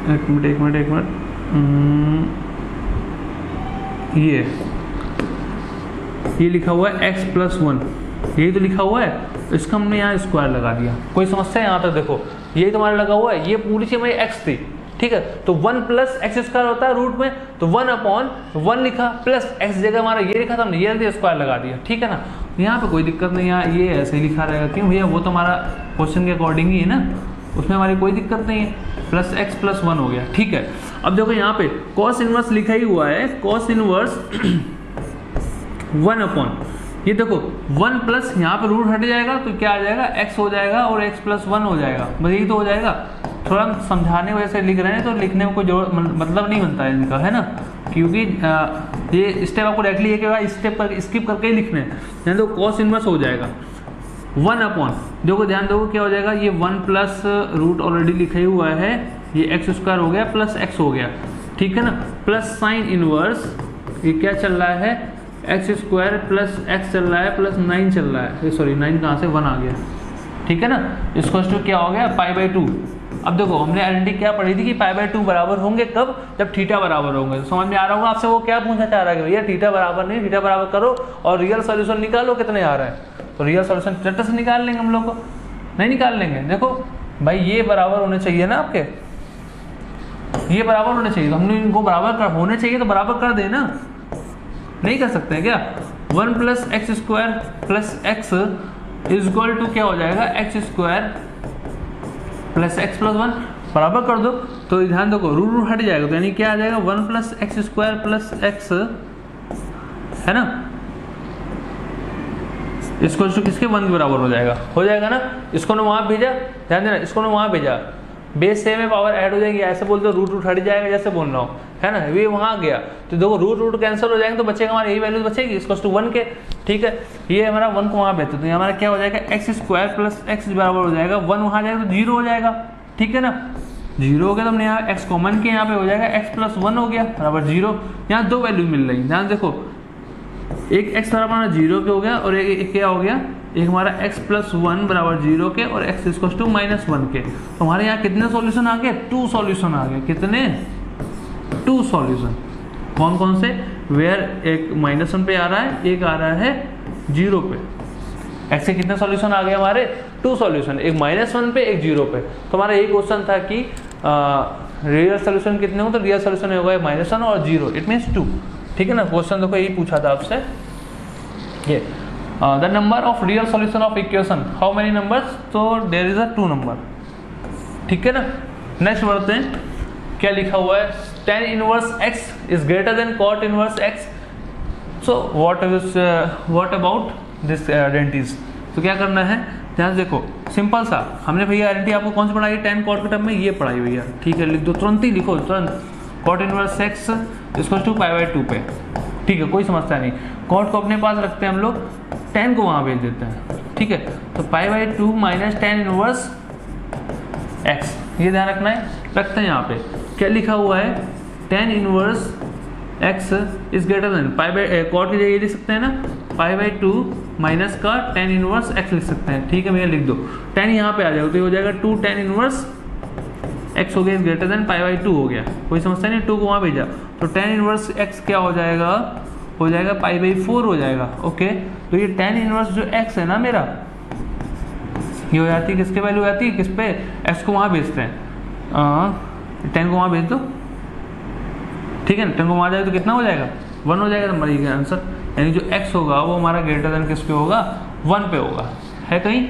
एक मिनट, ये लिखा हुआ है x+1, यही तो लिखा हुआ है, इसका हमने यहाँ स्क्वायर लगा दिया। कोई समस्या है यहाँ तक, देखो यही तुम्हारा लगा हुआ है, ये पूरी चीज हमारी x थी, ठीक है। तो 1 + x² होता है रूट में, तो 1/1 लिखा, प्लस x जगह हमारा ये लिखा था हमने, ये स्क्वायर लगा दिया, ठीक है ना। यहाँ पे कोई दिक्कत नहीं, यहाँ ये ऐसे ही लिखा रहेगा, क्यों भैया, वो तो हमारा क्वेश्चन के अकॉर्डिंग ही है ना, उसमें हमारी कोई दिक्कत नहीं है, +x+1 हो गया, ठीक है। अब देखो यहाँ पे कॉस इनवर्स लिखा ही हुआ है, कॉस इनवर्स 1/, ये देखो 1 प्लस यहाँ पे रूट हट जाएगा तो क्या आ जाएगा, x हो जाएगा और x+1 हो जाएगा, बस यही तो हो जाएगा। थोड़ा समझाने वजह से लिख रहे हैं, तो लिखने में कोई मतलब नहीं बनता है इनका, है ना, क्योंकि ये स्टेप आपको डायरेक्टली एक बार स्टेप पर स्किप करके ही लिखने हैं। यानी तो कॉस इनवर्स हो जाएगा 1/, देखो ध्यान दो क्या हो जाएगा, ये 1 प्लस रूट ऑलरेडी लिखा ही हुआ है, ये x² हो गया प्लस x हो गया, ठीक है ना, प्लस साइन इनवर्स, ये क्या चल रहा है, x² प्लस x चल रहा है प्लस 9 चल रहा है, सॉरी 9 कहाँ से 1 आ गया, ठीक है ना। इसको क्या हो गया पाई बाई 2। अब देखो हमने आइडेंटिटी क्या पढ़ी थी कि पाई बाई 2 बराबर होंगे कब, जब थीटा बराबर होंगे। तो समझ में आ रहा होगा आपसे वो क्या पूछना चाह रहा है कि भैया थीटा बराबर नहीं, थीटा बराबर करो और रियल सोल्यूशन निकालो कितने आ रहा है। तो रियल सोल्यूशन झट से निकाल लेंगे हम लोग को, नहीं निकाल लेंगे। देखो भाई ये बराबर होने चाहिए ना आपके, ये बराबर होने चाहिए, तो हमने इनको बराबर कर होने चाहिए तो बराबर कर देना, नहीं कर सकते हैं क्या। 1 + x² + x is equal to क्या हो जाएगा x² + x + 1 बराबर कर दो। तो ध्यान दो रूट हट जाएगा, तो यानी क्या आ जाएगा 1 + x² + x है ना, इसको किसके 1 के बराबर हो जाएगा ना। इसको ने वहां भेजा, ध्यान देना, इसको ने वहां भेजा, बेस सेम है पावर ऐड हो जाएगी, ऐसे बोलते रूट हट जाएगा जैसे बोल रहा हूँ, है ना। ये वहां गया तो देखो रूट कैंसिल हो जाएंगे तो बचेगा हमारा यही वैल्यू बचेगी, इसको 1 के, ठीक है। ये हमारा 1 को वहां भेजते तो ये हमारा क्या हो जाएगा x² + x बराबर हो जाएगा 1 वहां जाएगा तो 0 हो जाएगा, ठीक है ना। 0 हो गया तो हमने यहाँ x कॉमन के यहाँ पे हो जाएगा x + 1 हो गया बराबर 0। यहाँ दो वैल्यू मिल रही, ध्यान देखो एक x बराबर हमारा 0 के हो गया और एक क्या हो गया, एक हमारा x + 1 बराबर 0 के और x = -1 के। तो हमारे यहाँ कितने सॉल्यूशन आ गए, 2 सॉल्यूशन आ गए। कितने, 2 सॉल्यूशन। कौन कौन से, वेयर एक -1 पे आ रहा है, एक आ रहा है 0 पे। x के कितने सॉल्यूशन आ गए हमारे, 2 सॉल्यूशन, एक -1 पे एक 0 पे। तो हमारा यही क्वेश्चन था कि रियल सोल्यूशन कितने हो, तो रियल सोल्यूशन होगा -1 और 0, इट मीन्स 2, ठीक है ना। क्वेश्चन देखो यही पूछा था आपसे ये the number of real solution of equation how many numbers, तो देयर इज 2 नंबर, ठीक है ना। नेक्स्ट बढ़ते हैं, क्या लिखा हुआ है, tan inverse x is greater than cot inverse x, so what about this identities. तो क्या करना है, ध्यान देखो सिंपल सा, हमने भैया आइडेंटिटी आपको कौन सी पढ़ाई, tan cot के टर्म में ये पढ़ाई भैया, ठीक है। लिख दो, तुरंत ही लिखो, तुरंत cot इनवर्स x = π/2 पे, ठीक है, कोई समस्या नहीं। cot को अपने पास रखते हैं हम लोग, tan को वहां भेज देते हैं, ठीक है। तो π/2 - tan इनवर्स x, ये ध्यान रखना है, रखते हैं यहाँ पे। क्या लिखा हुआ है, tan inverse x is greater than cot की जगह ये लिख सकते हैं ना, π/2 माइनस का tan इनवर्स x लिख सकते हैं, ठीक है भैया लिख दो। tan यहाँ पे आ जाएगा तो ये हो जाएगा 2 tan इनवर्स x हो गया ग्रेटर देन π/2 हो गया, कोई समस्या नहीं, 2 को वहाँ भेजा तो tan इनवर्स x क्या हो जाएगा π/4 हो जाएगा, ओके। तो ये tan इनवर्स जो x है ना मेरा, ये हो जाती है किसके वैल्यू आती है, किस पे, x को वहाँ भेजते हैं, tan को वहाँ भेज दो, ठीक है ना। tan को वहाँ जाएगा तो कितना हो जाएगा, 1 हो जाएगा, नंबर ये आंसर। यानी जो x होगा वो हमारा ग्रेटर देन किस पे होगा, 1 पे होगा, है कहीं,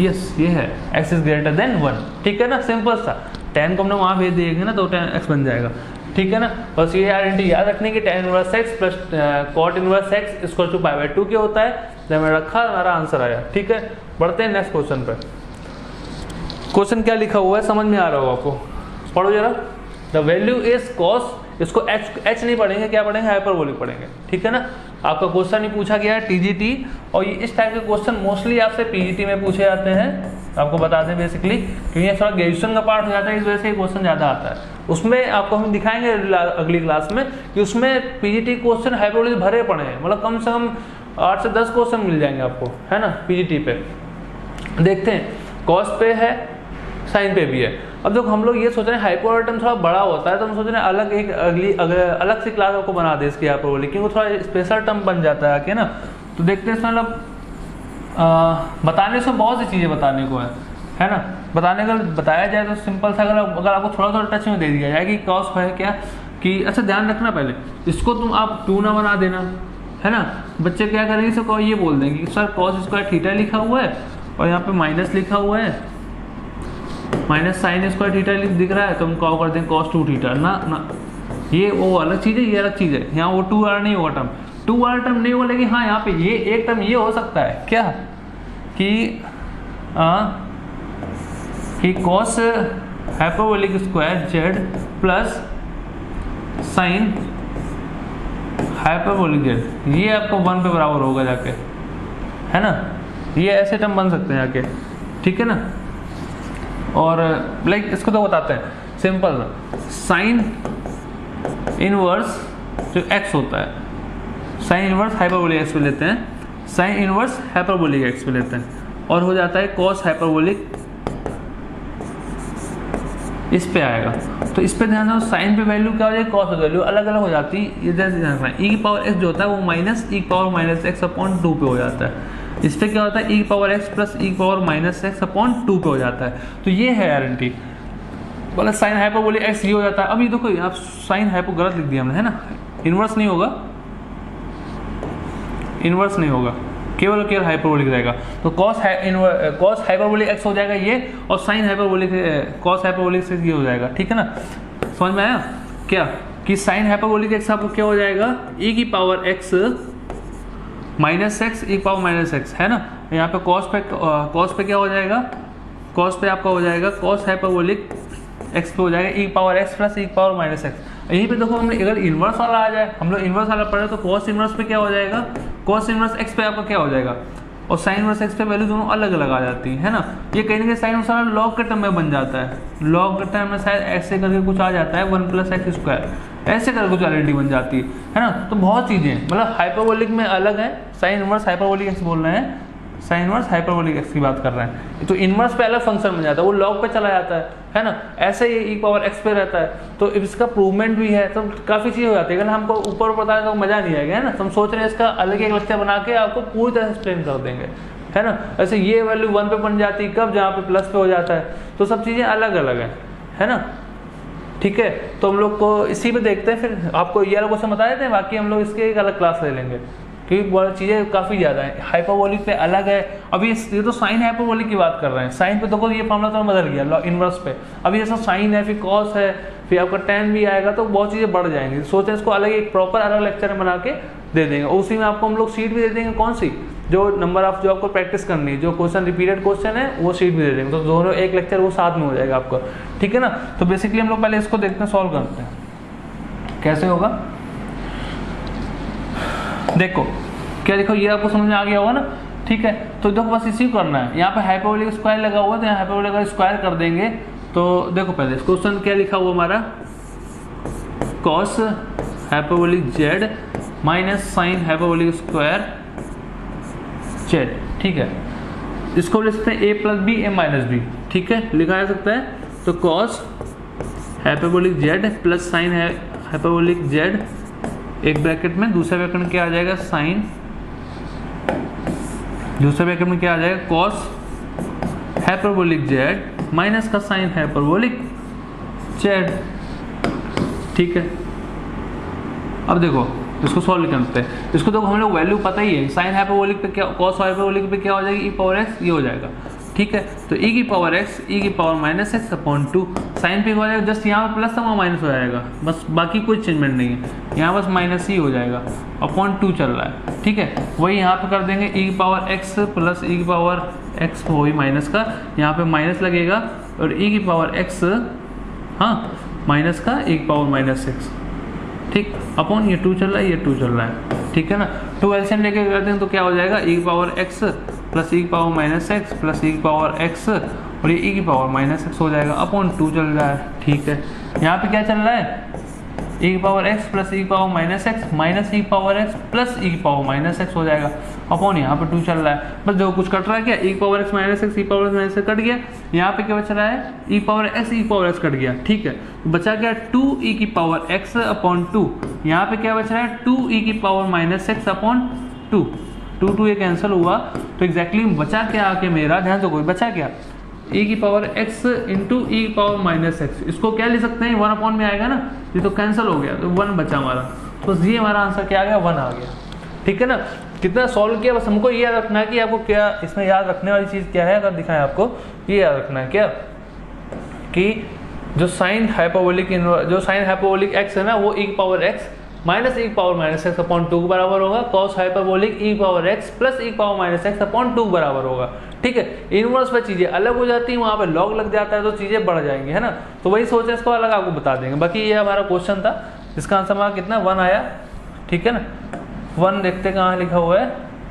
यस ये है, x इज ग्रेटर देन 1, ठीक है ना, सिंपल सा। tan को हमने वहाँ भेज दिएंगे ना तो tan x बन जाएगा, ठीक है ना। बस ये आइडेंटिटी याद रखने की, tan inverse x + cot inverse x = π/2 क्या होता है, जब मैंने रखा हमारा आंसर आया, ठीक है। बढ़ते हैं नेक्स्ट क्वेश्चन पे। क्वेश्चन क्या लिखा हुआ है समझ में आ रहा हो आपको, पढ़ो जरा। द वैल्यू इज cos, इसको h नहीं पढ़ेंगे, क्या पढ़ेंगे, हाइपरबोलिक पढ़ेंगे, ठीक है ना। आपका क्वेश्चन ही पूछा गया है टीजीटी, और ये इस टाइप के क्वेश्चन मोस्टली आपसे पीजीटी में पूछे जाते हैं, आपको बता दें बेसिकली, क्योंकि ये थोड़ा ग्रेजुएशन का पार्ट हो जाता है, इस वजह से क्वेश्चन ज़्यादा आता है। उसमें आपको हम दिखाएंगे अगली क्लास में कि उसमें पीजीटी क्वेश्चन हाइपरबोलिक भरे पड़े हैं, मतलब कम से कम 8 से 10 क्वेश्चन मिल जाएंगे आपको, है ना, पीजीटी पे। देखते हैं, कॉस पे है, साइन पे भी है। अब देखो हम लोग ये सोच रहे हैं हाइपरबोलिक टर्म थोड़ा बड़ा होता है, तो हम सोच रहे हैं अलग एक अलग से क्लास आपको बना दे इसकी हाइपरबोलिक, क्योंकि वो थोड़ा स्पेशल टर्म बन जाता है, ना। तो देखते हैं, मतलब बताने से बहुत सी चीज़ें बताने को है ना। बताने का बताया जाए तो सिंपल सा, अगर आपको थोड़ा थोड़ा टच में दे दिया जाए कि कॉस है क्या, कि अच्छा ध्यान रखना पहले इसको तुम आप 2 ना बना देना, है ना। बच्चे क्या करेंगे, इसको ये बोल देंगे कि सर cos स्क्वायर थीटा लिखा हुआ है और यहाँ पे माइनस लिखा हुआ है, माइनस साइन स्क्वायर थीटा दिख रहा है, तो हम क्या कर दें cos 2 थीटा, ना ये वो अलग चीज़ है, ये अलग चीज़ है। यहाँ वो 2 वाला नहीं होगा टर्म, 2 वाला टर्म नहीं होगा, लेकिन हाँ यहाँ पे ये एक टर्म ये हो सकता है क्या, कि cos hyperbolic square z plus sine hyperbolic z, ये आपको 1 पे बराबर होगा जाके, है ना। ये ऐसे टर्म बन सकते हैं जाके, ठीक है ना। और लाइक इसको तो बताते हैं सिंपल, साइन इनवर्स जो x होता है, साइन इनवर्स हाइपरबोलिक x पे लेते हैं, साइन इनवर्स हाइपरबोलिक x पे लेते हैं, और हो जाता है कॉस हाइपरबोलिक, इस पे आएगा। तो इस पे ध्यान दो, साइन पे वैल्यू क्या हो जाएगी, कॉस वैल्यू अलग अलग हो जाती है। ये जैसे ध्यान रखना, ई की पावर एक्स जो होता है वो माइनस ई की पावर माइनस एक्स अपॉन 2 पे हो जाता है। इस पे क्या होता है, ई की पावर एक्स प्लस ई की पावर माइनस एक्स अपॉन 2 पे हो जाता है। तो ये है गारंटी, बोला साइन हाइपरबोलिक एक्स ये हो जाता है। अभी देखो आप साइन हाइपो गलत लिख दिया हमने, है ना, इनवर्स नहीं होगा, इनवर्स नहीं होगा, केवल केवल हाइपरबोलिक रहेगा। तो कॉस हाइपरबोलिक एक्स हो जाएगा ये, और साइन हाइपरबोलिक कॉस हाइपरबोलिक से ये हो जाएगा। ठीक है ना, समझ में आया क्या कि साइन हाइपरबोलिक एक्स आपको क्या हो जाएगा, ई की पावर एक्स माइनस एक्स ई की पावर माइनस एक्स, है ना। यहाँ पे कॉस पे क्या हो जाएगा, कॉस पे आपका हो जाएगा कॉस हाइपरबोलिक एक्स पे हो जाएगा ई की पावर एक्स प्लस ई की पावर माइनस एक्स। यहीं पे देखो हमने अगर इन्वर्स वाला आ जाए, हम लोग इन्वर्स वाला पढ़े तो कॉस इन्वर्स पे क्या हो जाएगा, कॉस इन्वर्स एक्स पे आपका क्या हो जाएगा, और साइन इन्वर्स एक्स पे वैल्यू दोनों अलग अलग आ जाती है ना। ये कहीं ना कहीं साइन इन्वर्स वाला लॉग के टर्म में बन जाता है, लॉग के टर्म में शायद ऐसे करके कुछ आ जाता है 1 + x², ऐसे करके कुछ वैलिडिटी बन जाती है ना। तो बहुत चीज़ें मतलब हाइपरबोलिक में अलग है, साइन इन्वर्स हाइपरबोलिक एक्स बोल रहे हैं, साइन इनवर्स हाइपरबोलिक एक्स की बात कर रहे हैं। तो इनवर्स पे अलग फंक्शन बन जाता है, वो लॉग पे चला जाता है ना। ऐसे ही ई पावर एक्स पे रहता है, तो इसका प्रूवमेंट भी है, तो काफ़ी चीज़ हो जाती है। अगर हमको ऊपर बताएं तो मज़ा नहीं आएगा, है ना। तो हम सोच रहे हैं इसका अलग एक लेक्चर बना के आपको पूरी तरह एक्सप्लेन कर देंगे, है ना। ऐसे ये वैल्यू 1 पे बन जाती है कब, जहाँ पे प्लस पे हो जाता है। तो सब चीज़ें अलग अलग है ना। ठीक है, तो हम लोग को इसी पे देखते हैं, फिर आपको ये वाला क्वेश्चन बता देते हैं, बाकी हम लोग इसके एक अलग क्लास ले लेंगे, क्योंकि बहुत चीज़ें काफ़ी ज़्यादा है। हाइपरबोलिक पे अलग है, अभी ये तो साइन हाइपरबोलिक की बात कर रहे हैं। साइन पे देखो ये मामला तो बदल गया इनवर्स पे, अभी ऐसा साइन है, फिर कॉस है, फिर आपका टेन भी आएगा, तो बहुत चीज़ें बढ़ जाएंगी। सोचते हैं इसको अलग एक प्रॉपर अलग लेक्चर बना के दे देंगे, उसी में आपको हम लोग सीट भी दे देंगे, कौन सी, जो नंबर ऑफ जो आपको प्रैक्टिस करनी है, जो क्वेश्चन रिपीटेड क्वेश्चन है वो सीट भी दे देंगे। तो दोनों एक लेक्चर वो साथ में हो जाएगा आपका, ठीक है ना। तो बेसिकली हम लोग पहले इसको देखते हैं, सॉल्व करते हैं कैसे होगा। देखो क्या, देखो ये आपको समझ में आ गया होगा ना, ठीक है। तो देखो बस इसी को करना है, यहाँ पे हाइपरबोलिक स्क्वायर लगा हुआ है, तो यहाँ हाइपरबोलिक का स्क्वायर कर देंगे। तो देखो पहले इस क्वेश्चन क्या लिखा हुआ हमारा, cos hyperbolic Z minus sine hyperbolic square Z, ठीक है। इसको लिख सकते हैं a + b a - b, ठीक है, लिखा जा सकता है। तो cos hyperbolic Z plus sine hyperbolic Z, एक ब्रैकेट में, दूसरे ब्रैकेट में क्या आ जाएगा, साइन, दूसरे ब्रैकेट में क्या आ जाएगा, कॉस हाइपरबोलिक जेड माइनस का साइन हाइपरबोलिक जेड, ठीक है। अब देखो इसको सॉल्व करते हैं। इसको देखो हम लोग वैल्यू पता ही है, साइन हाइपरबोलिक पे क्या, कॉस हाइपरबोलिक पे क्या हो जाएगी, e पावर x, ये हो जाएगा, ठीक है। तो e की पावर x e की power minus x upon 2, sine पे हो जाएगा, जस्ट यहाँ पर प्लस था वहाँ माइनस हो जाएगा, बस बाकी कोई चेंजमेंट नहीं है, यहाँ बस माइनस ही हो जाएगा, अपॉन 2 चल रहा है, ठीक है। वही यहाँ पे कर देंगे e की पावर x प्लस e की पावर x, वही माइनस का, यहाँ पे माइनस लगेगा, और e की पावर x, हाँ माइनस का e की पावर माइनस एक्स, ठीक, अपॉन ये 2 चल रहा है, ये 2 चल रहा है, ठीक है ना। 2 एलसीएम लेके करते हैं तो क्या हो जाएगा, e की पावर x प्लस e की power minus x plus e की पावर x, और ये e की पावर माइनस एक्स हो जाएगा, अपॉन 2 चल रहा है, ठीक है। यहाँ पे क्या चल रहा है, e की पावर x प्लस e की power minus x minus e की पावर x प्लस e की पावर माइनस एक्स हो जाएगा, अपॉन यहाँ पे 2 चल रहा है। बस जो कुछ कट रहा है क्या, e की power x minus x, e की power x minus x cut गया, यहाँ पे क्या बच रहा है, e की पावर x, e की पावर x कट गया, ठीक है। बचा क्या, 2e की पावर x अपॉन 2, यहाँ पे क्या बच रहा है, 2e की पावर माइनस एक्स अपॉन 2, 2 ये कैंसिल हुआ, तो एग्जैक्टली बचा क्या आके मेरा, ध्यान से कोई बचा क्या, e की पावर x इंटू e की पावर माइनस एक्स, इसको क्या लिख सकते हैं, 1 अपॉन में आएगा ना, ये तो कैंसिल हो गया, तो 1 बचा हमारा, तो ये हमारा आंसर क्या आ गया, 1 आ गया, ठीक है ना। कितना सॉल्व किया, बस हमको ये याद रखना है कि आपको क्या इसमें याद रखने वाली चीज़ क्या है, अगर दिखाएं आपको ये याद रखना है क्या, कि जो साइन हाइपरबोलिक x है ना, वो e की पावर x माइनस e की पावर माइनस एक्स अपॉन 2 के बराबर होगा, कॉस हाइपरबोलिक e की पावर x प्लस e की पावर माइनस एक्स अपॉन 2 के बराबर होगा, ठीक है। इनवर्स पे चीज़ें अलग हो जाती हैं, वहाँ पे लॉग लग जाता है, तो चीज़ें बढ़ जाएंगी, है ना। तो वही सोचे, इसको अलग आपको बता देंगे। बाकी ये हमारा क्वेश्चन था, इसका आंसर हमारा कितना, 1 आया, ठीक है ना। 1 देखते कहाँ लिखा हुआ है,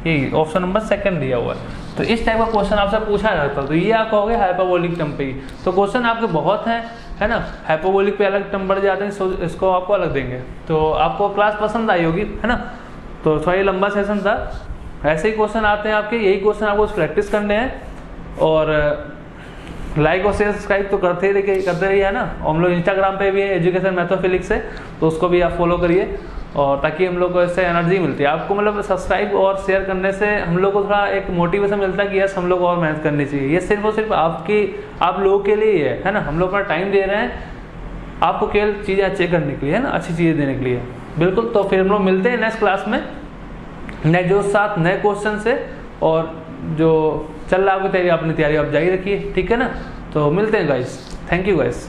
ये ऑप्शन नंबर 2 दिया हुआ है। तो इस टाइप का क्वेश्चन आपसे पूछा जाता है, तो ये आप कहोगे हाइपरबोलिक टर्म पे ही। तो क्वेश्चन आपके बहुत हैं, है ना। हाइपरबोलिक पे अलग टर्म बढ़ जाते हैं, इसको आपको अलग देंगे। तो आपको क्लास पसंद आई होगी, है ना। तो थोड़ा ये लंबा सेशन था, ऐसे ही क्वेश्चन आते हैं आपके, यही क्वेश्चन आपको प्रैक्टिस करने हैं। और लाइक और शेयर सब्सक्राइब तो करते रहिए है ना। और हम लोग इंस्टाग्राम पे भी है एजुकेशन मैथोफिलिक्स है, तो उसको भी आप फॉलो करिए, और ताकि हम लोग को इससे एनर्जी मिलती है। आपको मतलब सब्सक्राइब और शेयर करने से हम लोग को थोड़ा एक मोटिवेशन मिलता है कि यस हम लोग को और मेहनत करनी चाहिए। ये सिर्फ और सिर्फ आप लोगों के लिए ही है ना। हम लोग अपना टाइम दे रहे हैं आपको केवल चीज़ें अच्छी करने के लिए है ना, अच्छी चीज़ें देने के लिए। बिल्कुल, तो फिर हम लोग मिलते हैं नेक्स्ट क्लास में नए जो साथ नए क्वेश्चन से, और जो चल रहा है आपकी तैयारी, अपनी तैयारी आप जारी रखिए, ठीक है ना। तो मिलते हैं गाइस, थैंक यू गाइस।